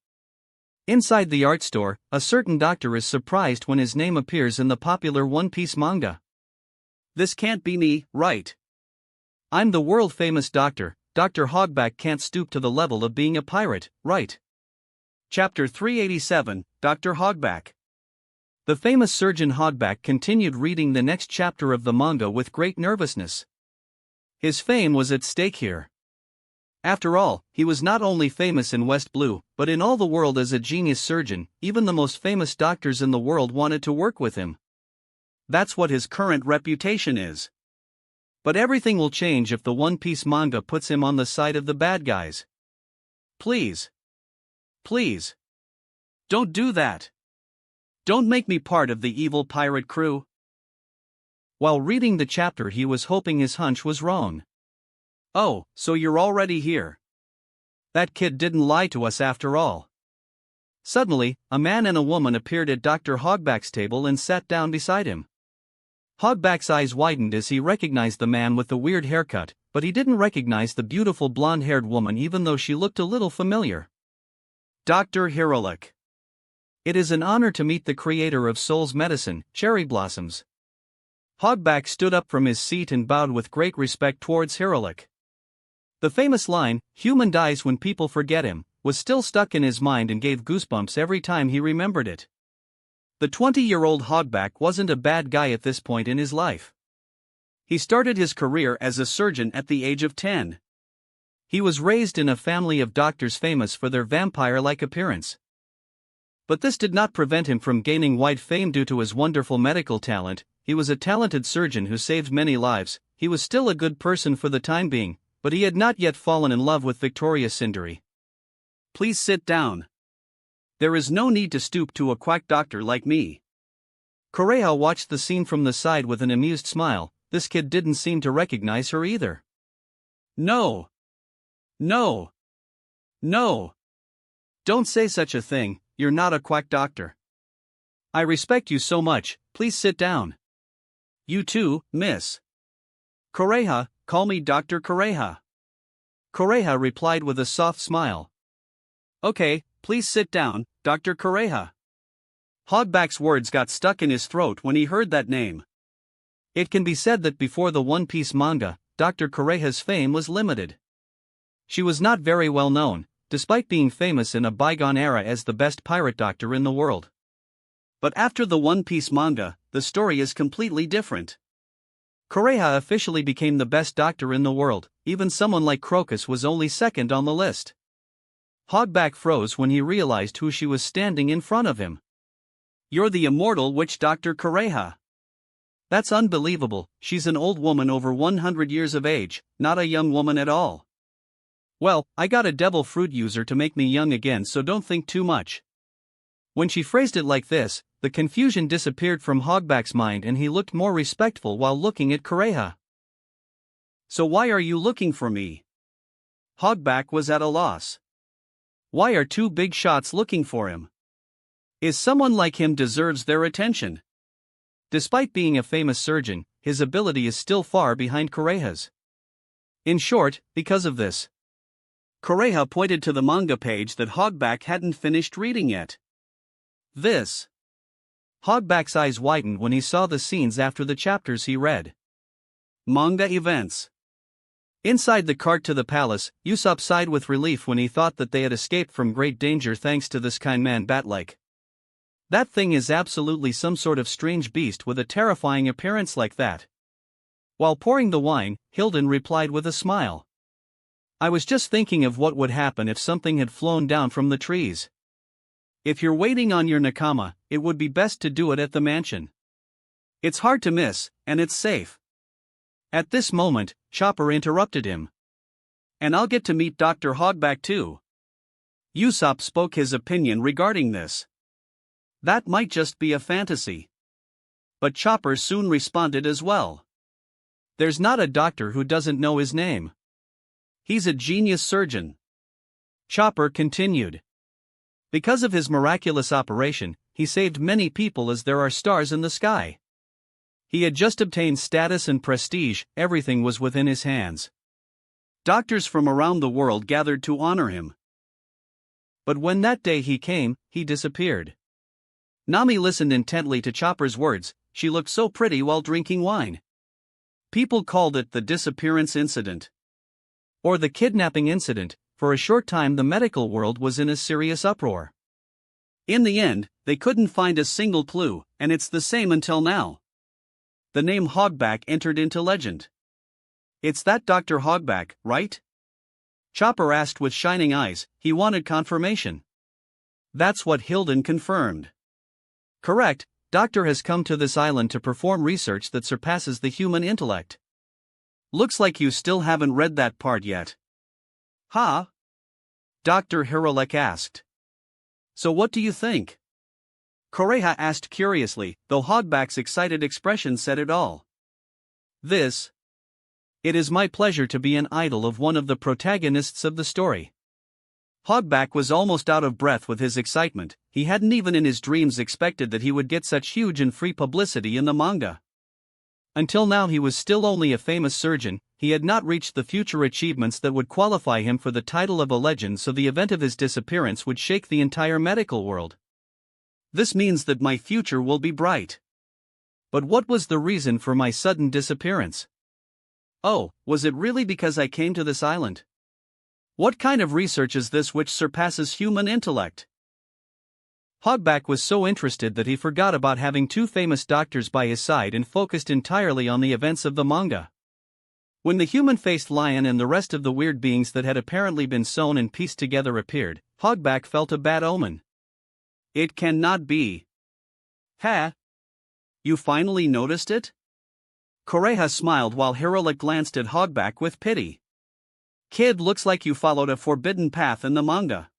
A: Inside the art store, a certain doctor is surprised when his name appears in the popular One Piece manga.
B: This can't be me, right?
A: I'm the world-famous doctor. Dr. Hogback can't stoop to the level of being a pirate, right?
B: Chapter 387, Dr. Hogback.
A: The famous surgeon Hogback continued reading the next chapter of the manga with great nervousness. His fame was at stake here. After all, he was not only famous in West Blue, but in all the world as a genius surgeon. Even the most famous doctors in the world wanted to work with him.
B: That's what his current reputation is.
A: But everything will change if the One Piece manga puts him on the side of the bad guys.
B: Please. Please. Don't do that. Don't make me part of the evil pirate crew.
A: While reading the chapter, he was hoping his hunch was wrong.
B: Oh, so you're already here.
A: That kid didn't lie to us after all. Suddenly, a man and a woman appeared at Dr. Hogback's table and sat down beside him. Hogback's eyes widened as he recognized the man with the weird haircut, but he didn't recognize the beautiful blonde-haired woman even though she looked a little familiar.
B: Dr. Hiralik.
A: It is an honor to meet the creator of Soul's medicine, Cherry Blossoms. Hogback stood up from his seat and bowed with great respect towards Hiralik. The famous line, "Human dies when people forget him," was still stuck in his mind and gave goosebumps every time he remembered it. The 20-year-old Hogback wasn't a bad guy at this point in his life. He started his career as a surgeon at the age of 10. He was raised in a family of doctors famous for their vampire-like appearance. But this did not prevent him from gaining wide fame due to his wonderful medical talent. He was a talented surgeon who saved many lives. He was still a good person for the time being, but he had not yet fallen in love with Victoria Sinduri.
B: Please sit down. There is no need to stoop to a quack doctor like me.
A: Kureha watched the scene from the side with an amused smile. This kid didn't seem to recognize her either.
B: No. No. No.
A: Don't say such a thing, you're not a quack doctor. I respect you so much, please sit down.
B: You too, miss. Correja, call me Dr. Correja.
A: Correja replied with a soft smile.
B: Okay, please sit down, Dr. Correja. Hogback's words got stuck in his throat when he heard that name.
A: It can be said that before the One Piece manga, Dr. Correja's fame was limited. She was not very well known, despite being famous in a bygone era as the best pirate doctor in the world.
B: But after the One Piece manga, the story is completely different.
A: Correja officially became the best doctor in the world, even someone like Crocus was only second on the list. Hogback froze when he realized who she was standing in front of him.
B: You're the immortal witch Dr. Correja.
A: That's unbelievable, she's an old woman over 100 years of age, not a young woman at all. Well, I got a devil fruit user to make me young again, so don't think too much. When she phrased it like this, the confusion disappeared from Hogback's mind and he looked more respectful while looking at Correja.
B: So why are you looking for me? Hogback was at a loss.
A: Why are two big shots looking for him?
B: Is someone like him deserves their attention?
A: Despite being a famous surgeon, his ability is still far behind Correja's. In short, because of this.
B: Correja pointed to the manga page that Hogback hadn't finished reading yet.
A: This. Hogback's eyes widened when he saw the scenes after the chapters he read.
B: Manga events.
A: Inside the cart to the palace, Usopp sighed with relief when he thought that they had escaped from great danger thanks to this kind man bat-like. That thing is absolutely some sort of strange beast with a terrifying appearance like that. While pouring the wine, Hilden replied with a smile. I was just thinking of what would happen if something had flown down from the trees. If you're waiting on your nakama, it would be best to do it at the mansion. It's hard to miss, and it's safe. At this moment, Chopper interrupted him.
B: And I'll get to meet Dr. Hogback too. Usopp spoke his opinion regarding this. That might just be a fantasy. But Chopper soon responded as well.
A: There's not a doctor who doesn't know his name.
B: He's a genius surgeon.
A: Chopper continued. Because of his miraculous operation, he saved many people as there are stars in the sky. He had just obtained status and prestige, everything was within his hands.
B: Doctors from around the world gathered to honor him.
A: But when that day he came, he disappeared. Nami listened intently to Chopper's words, she looked so pretty while drinking wine.
B: People called it the disappearance incident.
A: Or the kidnapping incident. For a short time the medical world was in a serious uproar.
B: In the end, they couldn't find a single clue, and it's the same until now. The name Hogback entered into legend. It's that Dr. Hogback, right?
A: Chopper asked with shining eyes, he wanted confirmation.
B: That's what Hilden confirmed.
A: Correct, Doctor has come to this island to perform research that surpasses the human intellect.
B: Looks like you still haven't read that part yet.
A: Huh?
B: Dr. Hirolek asked.
A: So what do you think?
B: Correja asked curiously, though Hogback's excited expression said it all.
A: This. It is my pleasure to be an idol of one of the protagonists of the story.
B: Hogback was almost out of breath with his excitement, he hadn't even in his dreams expected that he would get such huge and free publicity in the manga.
A: Until now he was still only a famous surgeon, he had not reached the future achievements that would qualify him for the title of a legend, so the event of his disappearance would shake the entire medical world.
B: This means that my future will be bright.
A: But what was the reason for my sudden disappearance?
B: Oh, was it really because I came to this island?
A: What kind of research is this which surpasses human intellect? Hogback was so interested that he forgot about having two famous doctors by his side and focused entirely on the events of the manga. When the human-faced lion and the rest of the weird beings that had apparently been sewn and pieced together appeared, Hogback felt a bad omen.
B: It cannot be.
A: Ha!
B: You finally noticed it?
A: Correja smiled while Hirolek glanced at Hogback with pity. Kid, looks like you followed a forbidden path in the manga.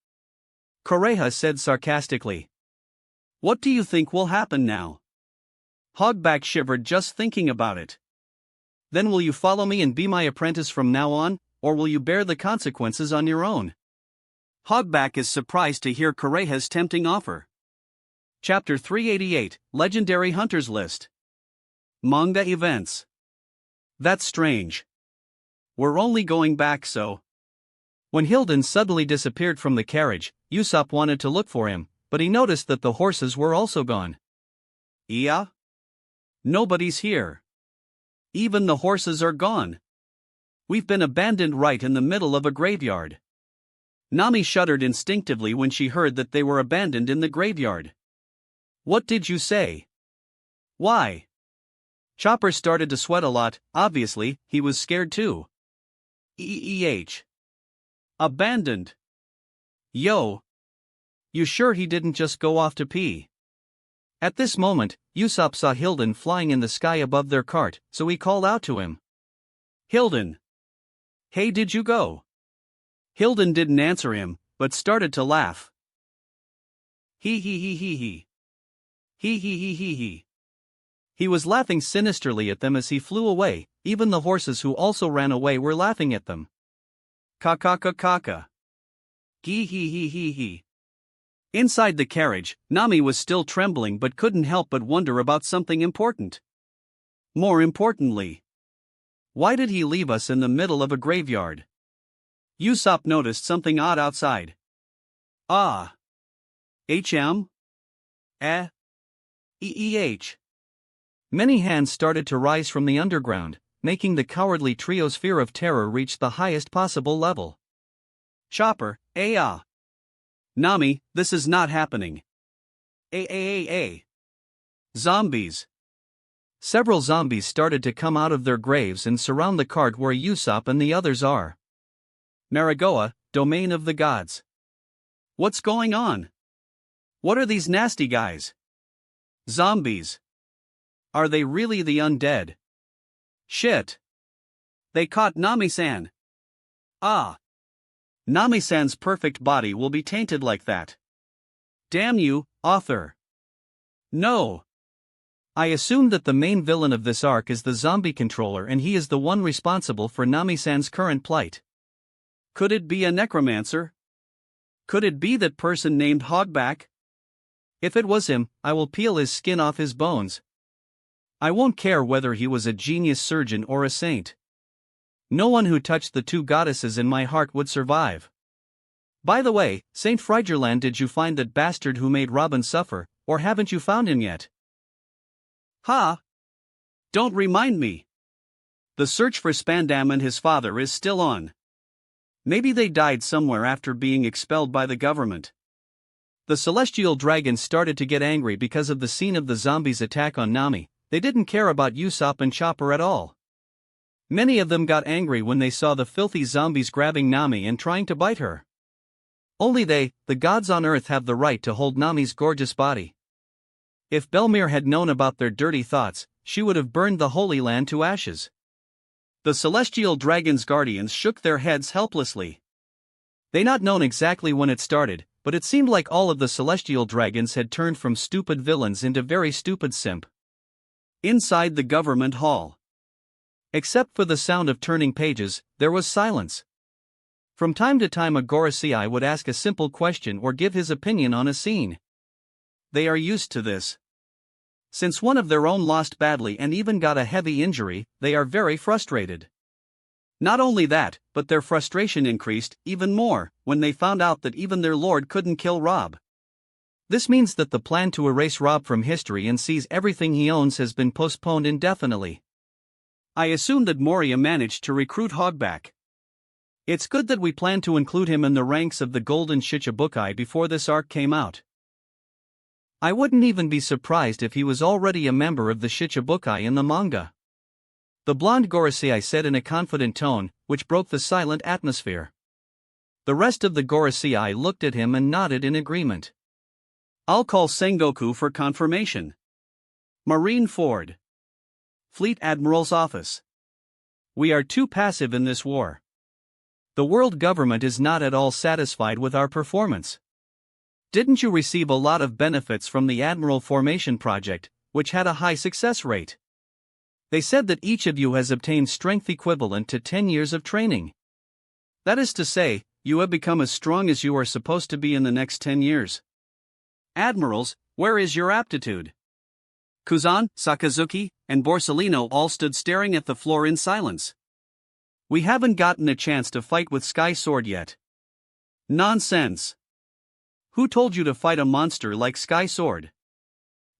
A: Correja said sarcastically.
B: What do you think will happen now?
A: Hogback shivered just thinking about it. Then will you follow me and be my apprentice from now on?
B: or will you bear the consequences on your own? Hogback is surprised to hear Kureha's tempting offer. Chapter 388, Legendary Hunters List. Manga Events. That's strange. We're only going back so.
A: When Hilden suddenly disappeared from the carriage, Usopp wanted to look for him, but he noticed that the horses were also gone.
B: Yeah? Nobody's here. Even the horses are gone. We've been abandoned right in the middle of a graveyard. Nami shuddered instinctively when she heard that they were abandoned in the graveyard. What did you say? Why? Chopper started to sweat a lot. Obviously, he was scared too. Abandoned. Yo. You sure he didn't just go off to pee? At this moment, Usopp saw Hilden flying in the sky above their cart, so he called out to him. Hilden. Hey, did you go? Hilden didn't answer him, but started to laugh. He. He. He was laughing sinisterly at them as he flew away. Even the horses who also ran away were laughing at them. Kaka. He. Inside the carriage, Nami was still trembling but couldn't help but wonder about something important. More importantly, why did he leave us in the middle of a graveyard? Usopp noticed something odd outside. Ah. Many hands started to rise from the underground, making the cowardly trio's fear of terror reach the highest possible level. Chopper, Nami, this is not happening. Zombies. Several zombies started to come out of their graves and surround the cart where Usopp and the others are. Marigoa, domain of the gods. What's going on? What are these nasty guys? Zombies. Are they really the undead? Shit. They caught Nami-san. Ah. Nami-san's perfect body will be tainted like that. Damn you, author. No. I assume that the main villain of this arc is the zombie controller and he is the one responsible for Nami-san's current plight. Could it be a necromancer? Could it be that person named Hogback? If it was him, I will peel his skin off his bones. I won't care whether he was a genius surgeon or a saint. No one who touched the two goddesses in my heart would survive. By the way, Saint Frigerland, did you find that bastard who made Robin suffer, or haven't you found him yet? Ha! Don't remind me. The search for Spandam and his father is still on. Maybe they died somewhere after being expelled by the government. The celestial dragons started to get angry because of the scene of the zombies' attack on Nami. They didn't care about Usopp and Chopper at all. Many of them got angry when they saw the filthy zombies grabbing Nami and trying to bite her. Only they, the gods on earth, have the right to hold Nami's gorgeous body. If Belmir had known about their dirty thoughts, she would have burned the Holy Land to ashes. The celestial dragon's guardians shook their heads helplessly. They not known exactly when it started, but it seemed like all of the celestial dragons had turned from stupid villains into very stupid simp. Inside the government hall, except for the sound of turning pages, there was silence. From time to time a Gorosei would ask a simple question or give his opinion on a scene. They are used to this. Since one of their own lost badly and even got a heavy injury, they are very frustrated. Not only that, but their frustration increased even more when they found out that even their lord couldn't kill Rob. This means that the plan to erase Rob from history and seize everything he owns has been postponed indefinitely. I assume that Moria managed to recruit Hogback. It's good that we planned to include him in the ranks of the Golden Shichibukai before this arc came out. I wouldn't even be surprised if he was already a member of the Shichibukai in the manga. The blonde Gorosei said in a confident tone, which broke the silent atmosphere. The rest of the Gorosei looked at him and nodded in agreement. I'll call Sengoku for confirmation. Marine Ford. Fleet Admiral's office. We are too passive in this war. The world government is not at all satisfied with our performance. Didn't you receive a lot of benefits from the Admiral Formation Project, which had a high success rate? They said that each of you has obtained strength equivalent to 10 years of training. That is to say, you have become as strong as you are supposed to be in the next 10 years. Admirals, where is your aptitude? Kuzan, Sakazuki, and Borsellino all stood staring at the floor in silence. We haven't gotten a chance to fight with Sky Sword yet. Nonsense. Who told you to fight a monster like Sky Sword?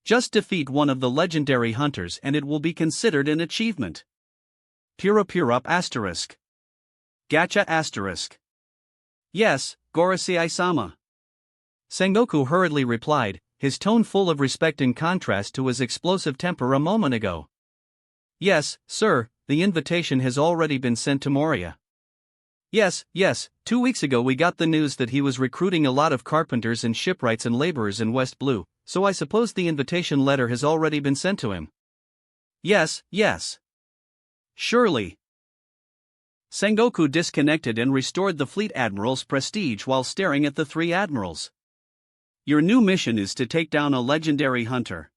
B: Just defeat one of the legendary hunters and it will be considered an achievement. Pura asterisk. Gacha asterisk. Yes, Gorosei-sama.
A: Sengoku hurriedly replied, his tone full of respect in contrast to his explosive temper a moment ago. Yes, sir, the invitation has already been sent to Moria. Yes, 2 weeks ago we got the news that he was recruiting a lot of carpenters and shipwrights and laborers in West Blue, so I suppose the invitation letter has already been sent to him.
B: Yes. Surely. Sengoku disconnected and restored the fleet admiral's prestige while staring at the three admirals. Your new mission is to take down a legendary hunter.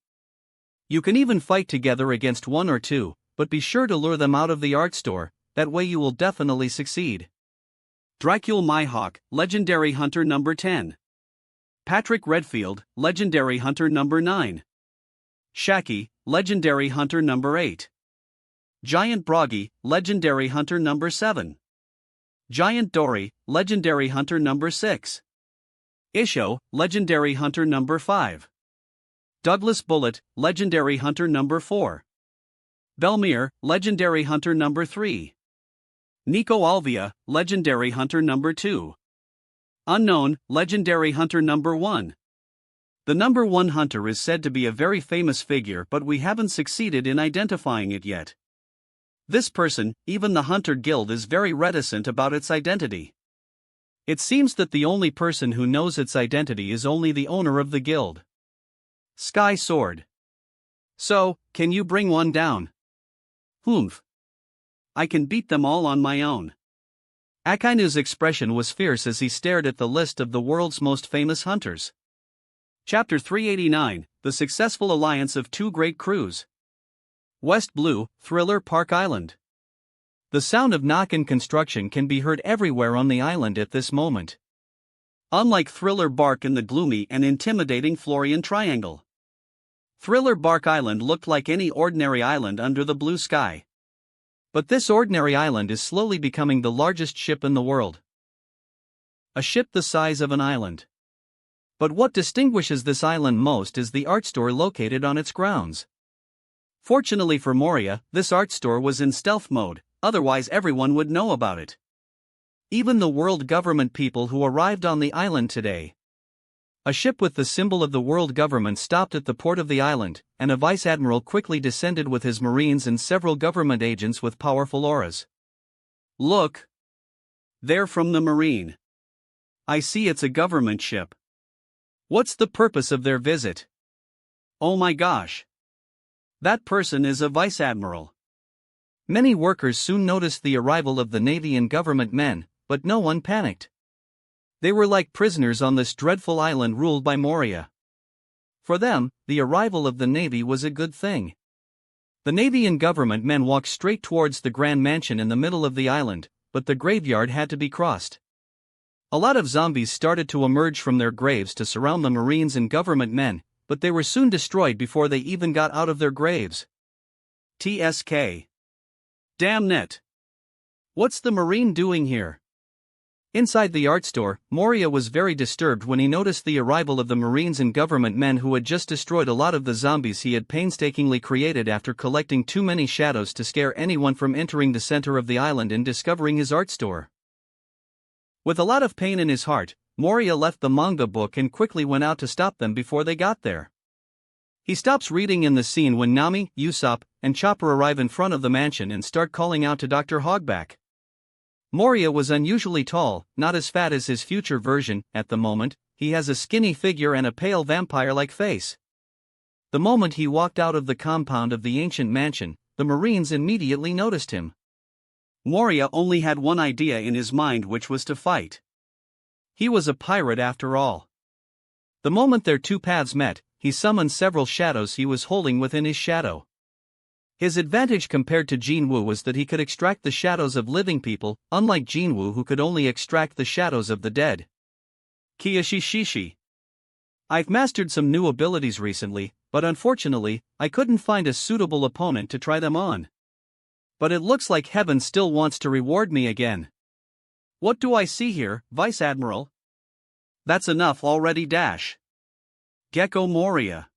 B: You can even fight together against one or two, but be sure to lure them out of the art store, that way you will definitely succeed. Dracule Myhawk, Legendary Hunter number 10. Patrick Redfield, Legendary Hunter number 9. Shaki, Legendary Hunter number 8. Giant Broggy, Legendary Hunter number 7. Giant Dory, Legendary Hunter number 6. Isho, Legendary Hunter number 5. Douglas Bullet, Legendary Hunter number 4. Belmir, Legendary Hunter number 3. Nico Alvia, Legendary Hunter number 2. Unknown, Legendary Hunter number 1. The number 1 hunter is said to be a very famous figure, but we haven't succeeded in identifying it yet. This person, even the Hunter Guild, is very reticent about its identity. It seems that the only person who knows its identity is only the owner of the guild. Sky Sword. So, can you bring one down? Humph. I can beat them all on my own.
A: Akainu's expression was fierce as he stared at the list of the world's most famous hunters.
B: Chapter 389, The Successful Alliance of Two Great Crews. West Blue, Thriller Park Island.
A: The sound of knock and construction can be heard everywhere on the island at this moment.
B: Unlike Thriller Bark in the gloomy and intimidating Florian Triangle, Thriller Bark Island looked like any ordinary island under the blue sky.
A: But this ordinary island is slowly becoming the largest ship in the world. A ship the size of an island. But what distinguishes this island most is the art store located on its grounds. Fortunately for Moria, this art store was in stealth mode, otherwise everyone would know about it. Even the world government people who arrived on the island today. A ship with the symbol of the world government stopped at the port of the island, and a vice admiral quickly descended with his marines and several government agents with powerful auras.
B: Look! They're from the marine. I see it's a government ship. What's the purpose of their visit? Oh my gosh! That person is a vice admiral.
A: Many workers soon noticed the arrival of the Navy and government men, but no one panicked. They were like prisoners on this dreadful island ruled by Moria. For them, the arrival of the Navy was a good thing. The Navy and government men walked straight towards the grand mansion in the middle of the island, but the graveyard had to be crossed. A lot of zombies started to emerge from their graves to surround the Marines and government men, but they were soon destroyed before they even got out of their graves.
B: TSK. Damn net. What's the Marine doing here?
A: Inside the art store, Moria was very disturbed when he noticed the arrival of the Marines and government men who had just destroyed a lot of the zombies he had painstakingly created after collecting too many shadows to scare anyone from entering the center of the island and discovering his art store. With a lot of pain in his heart, Moria left the manga book and quickly went out to stop them before they got there. He stops reading in the scene when Nami, Usopp, and Chopper arrive in front of the mansion and start calling out to Dr. Hogback. Moria was unusually tall, not as fat as his future version. At the moment, he has a skinny figure and a pale vampire-like face. The moment he walked out of the compound of the ancient mansion, the Marines immediately noticed him.
B: Moria only had one idea in his mind, which was to fight. He was a pirate after all. The moment their two paths met, he summoned several shadows he was holding within his shadow.
A: His advantage compared to Jinwoo was that he could extract the shadows of living people, unlike Jinwoo who could only extract the shadows of the dead. Kiashishishi. I've mastered some new abilities recently, but unfortunately, I couldn't find a suitable opponent to try them on. But it looks like heaven still wants to reward me again. What do I see here, Vice Admiral? That's enough already. Gecko Moria.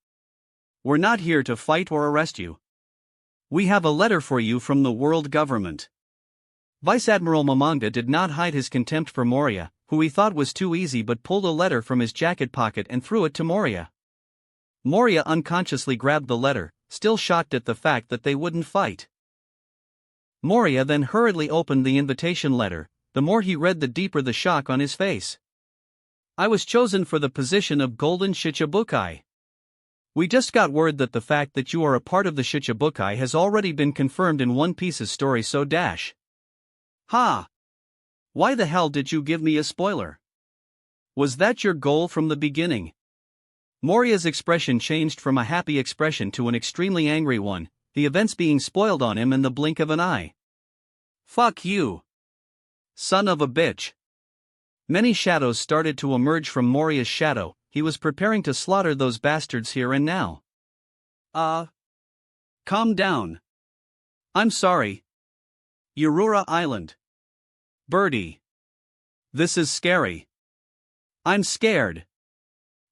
A: We're not here to fight or arrest you. We have a letter for you from the world government. Vice Admiral Mangaka did not hide his contempt for Moria, who he thought was too easy, but pulled a letter from his jacket pocket and threw it to Moria. Moria unconsciously grabbed the letter, still shocked at the fact that they wouldn't fight. Moria then hurriedly opened the invitation letter. The more he read, the deeper the shock on his face. I was chosen for the position of Golden Shichibukai. We just got word that the fact that you are a part of the Shichibukai has already been confirmed in One Piece's story, so Ha! Why the hell did you give me a spoiler? Was that your goal from the beginning? Moria's expression changed from a happy expression to an extremely angry one, the events being spoiled on him in the blink of an eye. Fuck you! Son of a bitch! Many shadows started to emerge from Moria's shadow. He was preparing to slaughter those bastards here and now. Calm down. I'm sorry. Urura Island. Birdie. This is scary. I'm scared.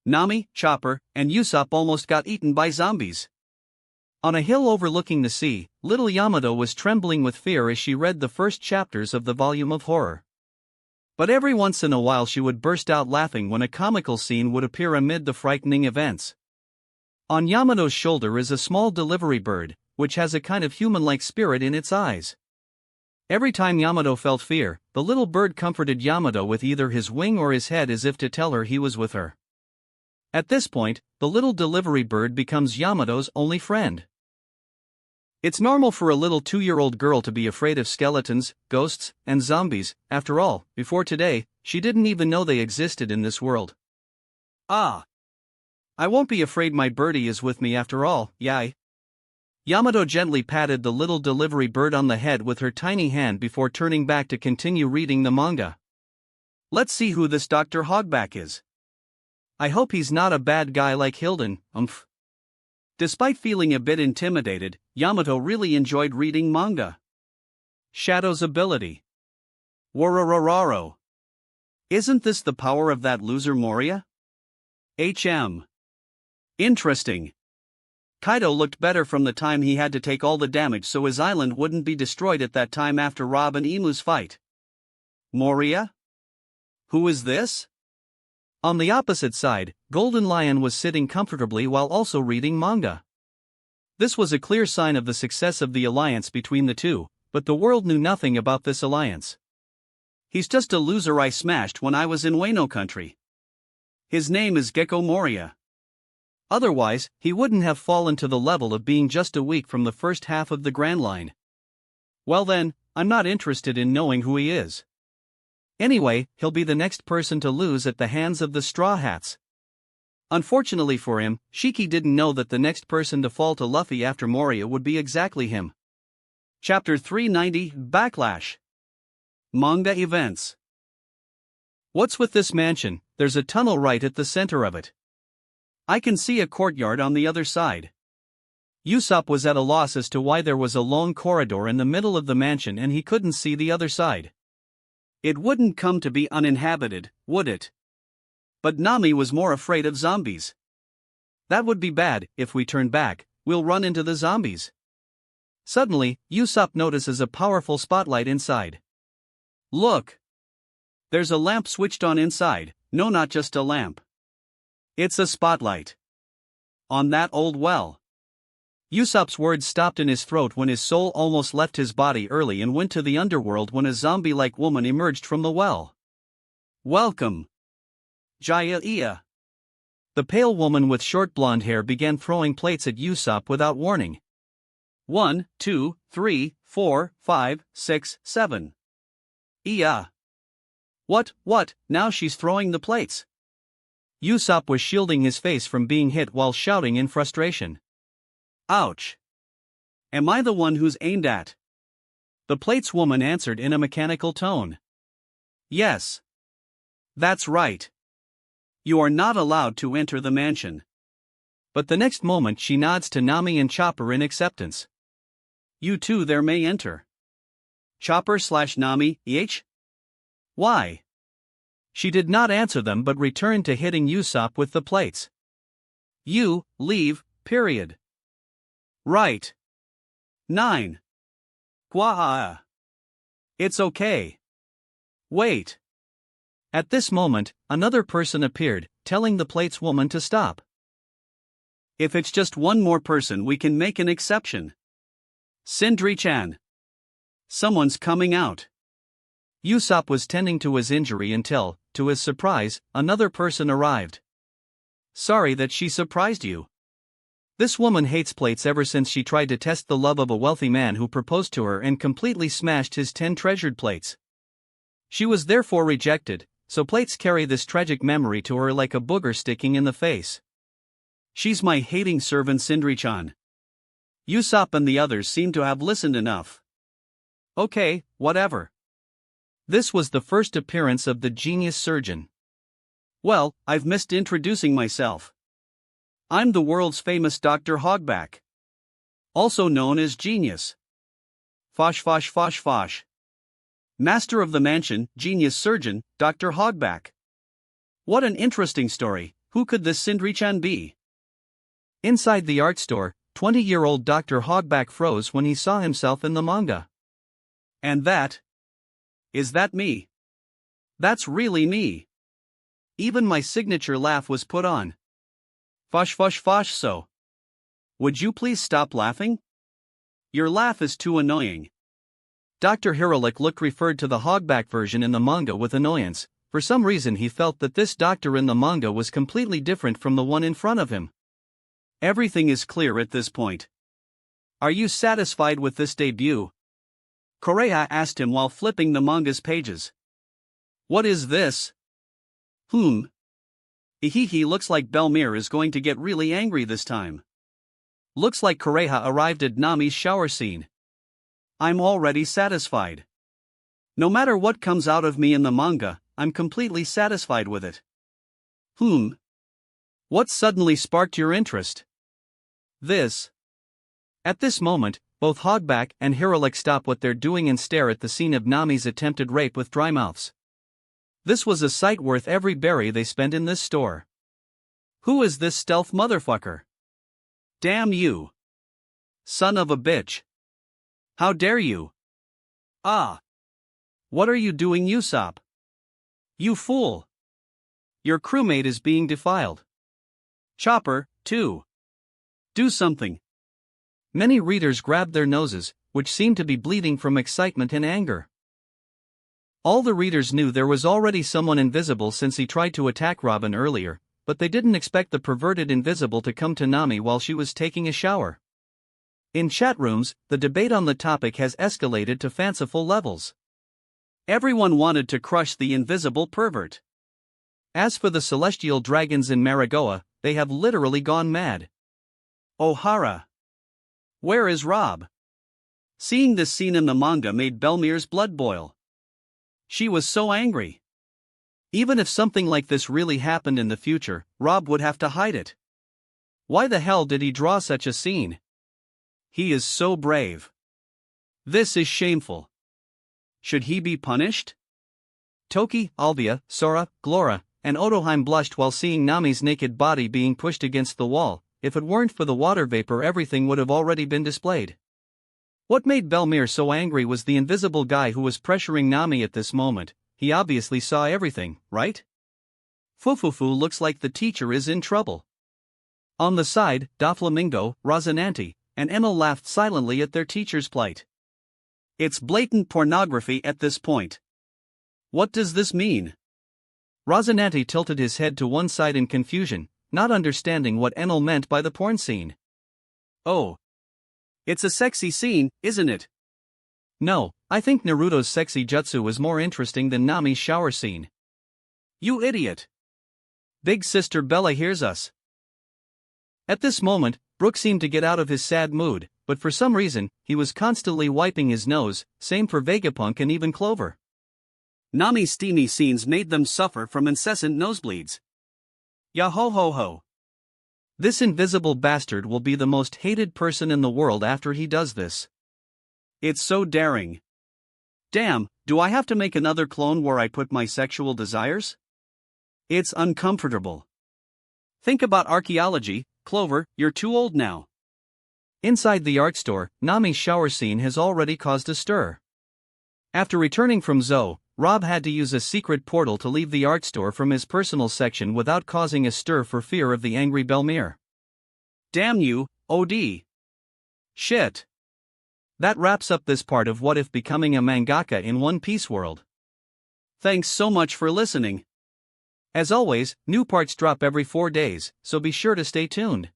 A: Nami, Chopper, and Usopp almost got eaten by zombies. On a hill overlooking the sea, little Yamato was trembling with fear as she read the first chapters of the volume of horror. But every once in a while she would burst out laughing when a comical scene would appear amid the frightening events. On Yamato's shoulder is a small delivery bird, which has a kind of human-like spirit in its eyes. Every time Yamato felt fear, the little bird comforted Yamato with either his wing or his head as if to tell her he was with her. At this point, the little delivery bird becomes Yamato's only friend. It's normal for a little 2-year-old girl to be afraid of skeletons, ghosts, and zombies. After all, before today, she didn't even know they existed in this world. I won't be afraid, my birdie is with me after all, yay. Yamato gently patted the little delivery bird on the head with her tiny hand before turning back to continue reading the manga. Let's see who this Dr. Hogback is. I hope he's not a bad guy like Hilden, Despite feeling a bit intimidated, Yamato really enjoyed reading manga. Shadow's ability. Wararararo. Isn't this the power of that loser Moria? Interesting. Kaido looked better from the time he had to take all the damage so his island wouldn't be destroyed at that time after Rob and Emu's fight. Moria? Who is this? On the opposite side, Golden Lion was sitting comfortably while also reading manga. This was a clear sign of the success of the alliance between the two, but the world knew nothing about this alliance. He's just a loser I smashed when I was in Wano country. His name is Gecko Moria. Otherwise, he wouldn't have fallen to the level of being just a week from the first half of the Grand Line. Well then, I'm not interested in knowing who he is. Anyway, he'll be the next person to lose at the hands of the Straw Hats. Unfortunately for him, Shiki didn't know that the next person to fall to Luffy after Moria would be exactly him. Chapter 390, Backlash. Manga events. What's with this mansion? There's a tunnel right at the center of it. I can see a courtyard on the other side. Usopp was at a loss as to why there was a long corridor in the middle of the mansion and he couldn't see the other side. It wouldn't come to be uninhabited, would it? But Nami was more afraid of zombies. That would be bad. If we turn back, we'll run into the zombies. Suddenly, Usopp notices a powerful spotlight inside. Look! There's a lamp switched on inside. No, not just a lamp. It's a spotlight. On that old well. Usopp's words stopped in his throat when his soul almost left his body early and went to the underworld when a zombie-like woman emerged from the well. Welcome. Jaya. The pale woman with short blonde hair began throwing plates at Usopp without warning. 1, 2, 3, 4, 5, 6, 7. What, now she's throwing the plates. Usopp was shielding his face from being hit while shouting in frustration. Ouch.
B: Am I the one who's aimed at? The plates woman answered in a mechanical tone. Yes. That's right. You are not allowed to enter the mansion.
A: But the next moment she nods to Nami and Chopper in acceptance.
B: You too there may enter. Chopper/Nami, Why?
A: She did not answer them but returned to hitting Usopp with the plates.
B: You, leave, period. Right. 9. Gwaha. It's okay. Wait.
A: At this moment, another person appeared, telling the plates woman to stop.
B: If it's just one more person we can make an exception. Sindri-chan. Someone's coming out.
A: Usopp was tending to his injury until, to his surprise, another person arrived.
B: Sorry that she surprised you.
A: This woman hates plates ever since she tried to test the love of a wealthy man who proposed to her and completely smashed his 10 treasured plates. She was therefore rejected, so plates carry this tragic memory to her like a booger sticking in the face.
B: She's my hating servant Sindri-chan. Usopp and the others seem to have listened enough. Okay, whatever.
A: This was the first appearance of the genius surgeon.
B: Well, I've missed introducing myself. I'm the world's famous Dr. Hogback. Also known as Genius. Fosh. Master of the mansion, genius surgeon, Dr. Hogback. What an interesting story. Who could this Sindri-chan be?
A: Inside the art store, 20-year-old Dr. Hogback froze when he saw himself in the manga.
B: And that? Is that me? That's really me. Even my signature laugh was put on. Fosh so. Would you please stop laughing? Your laugh is too annoying.
A: Dr. Hiralik looked referred to the Hogback version in the manga with annoyance. For some reason he felt that this doctor in the manga was completely different from the one in front of him.
B: Everything is clear at this point. Are you satisfied with this debut? Koreha asked him while flipping the manga's pages. What is this? He looks like Belmir is going to get really angry this time. Looks like Koreha arrived at Nami's shower scene. I'm already satisfied. No matter what comes out of me in the manga, I'm completely satisfied with it. What suddenly sparked your interest? This.
A: At this moment, both Hogback and Hiralik stop what they're doing and stare at the scene of Nami's attempted rape with dry mouths. This was a sight worth every berry they spent in this store.
B: Who is this stealth motherfucker? Damn you. Son of a bitch. How dare you? Ah. What are you doing, Usopp? You fool. Your crewmate is being defiled. Chopper, too. Do something.
A: Many readers grabbed their noses, which seemed to be bleeding from excitement and anger. All the readers knew there was already someone invisible since he tried to attack Robin earlier, but they didn't expect the perverted invisible to come to Nami while she was taking a shower. In chat rooms, the debate on the topic has escalated to fanciful levels.
B: Everyone wanted to crush the invisible pervert.
A: As for the celestial dragons in Marigoa, they have literally gone mad.
B: Ohara. Where is Rob? Seeing this scene in the manga made Belmir's blood boil. She was so angry. Even if something like this really happened in the future, Rob would have to hide it. Why the hell did he draw such a scene? He is so brave. This is shameful. Should he be punished?
A: Toki, Alvia, Sora, Glora, and Otoheim blushed while seeing Nami's naked body being pushed against the wall. If it weren't for the water vapor, everything would have already been displayed. What made Belmir so angry was the invisible guy who was pressuring Nami at this moment. He obviously saw everything, right? Fufufu looks like the teacher is in trouble. On the side, Doflamingo, Rosinante, and Enel laughed silently at their teacher's plight. It's blatant pornography at this point. What does this mean? Rosinante tilted his head to one side in confusion, not understanding what Enel meant by the porn scene.
B: Oh. It's a sexy scene, isn't it?
A: No, I think Naruto's sexy jutsu was more interesting than Nami's shower scene.
B: You idiot. Big sister Bella hears us.
A: At this moment, Brook seemed to get out of his sad mood. but for some reason, he was constantly wiping his nose, same for Vegapunk and even Clover.
B: Nami's steamy scenes made them suffer from incessant nosebleeds. Ya ho ho ho.
A: This invisible bastard will be the most hated person in the world after he does this.
B: It's so daring. Damn, do I have to make another clone where I put my sexual desires? It's uncomfortable. Think about archaeology, Clover, you're too old now.
A: Inside the art store, Nami's shower scene has already caused a stir. After returning from Zoo, Rob had to use a secret portal to leave the art store from his personal section without causing a stir for fear of the angry Belmere.
B: Damn you, OD. Shit.
A: That wraps up this part of What If Becoming a Mangaka in One Piece World.
B: Thanks so much for listening.
A: As always, new parts drop every 4 days, so be sure to stay tuned.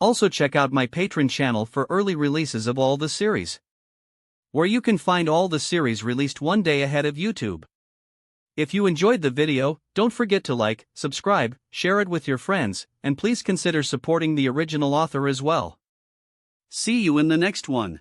A: Also check out my Patreon channel for early releases of all the series, where you can find all the series released one day ahead of YouTube. If you enjoyed the video, don't forget to like, subscribe, share it with your friends, and please consider supporting the original author as well.
B: See you in the next one.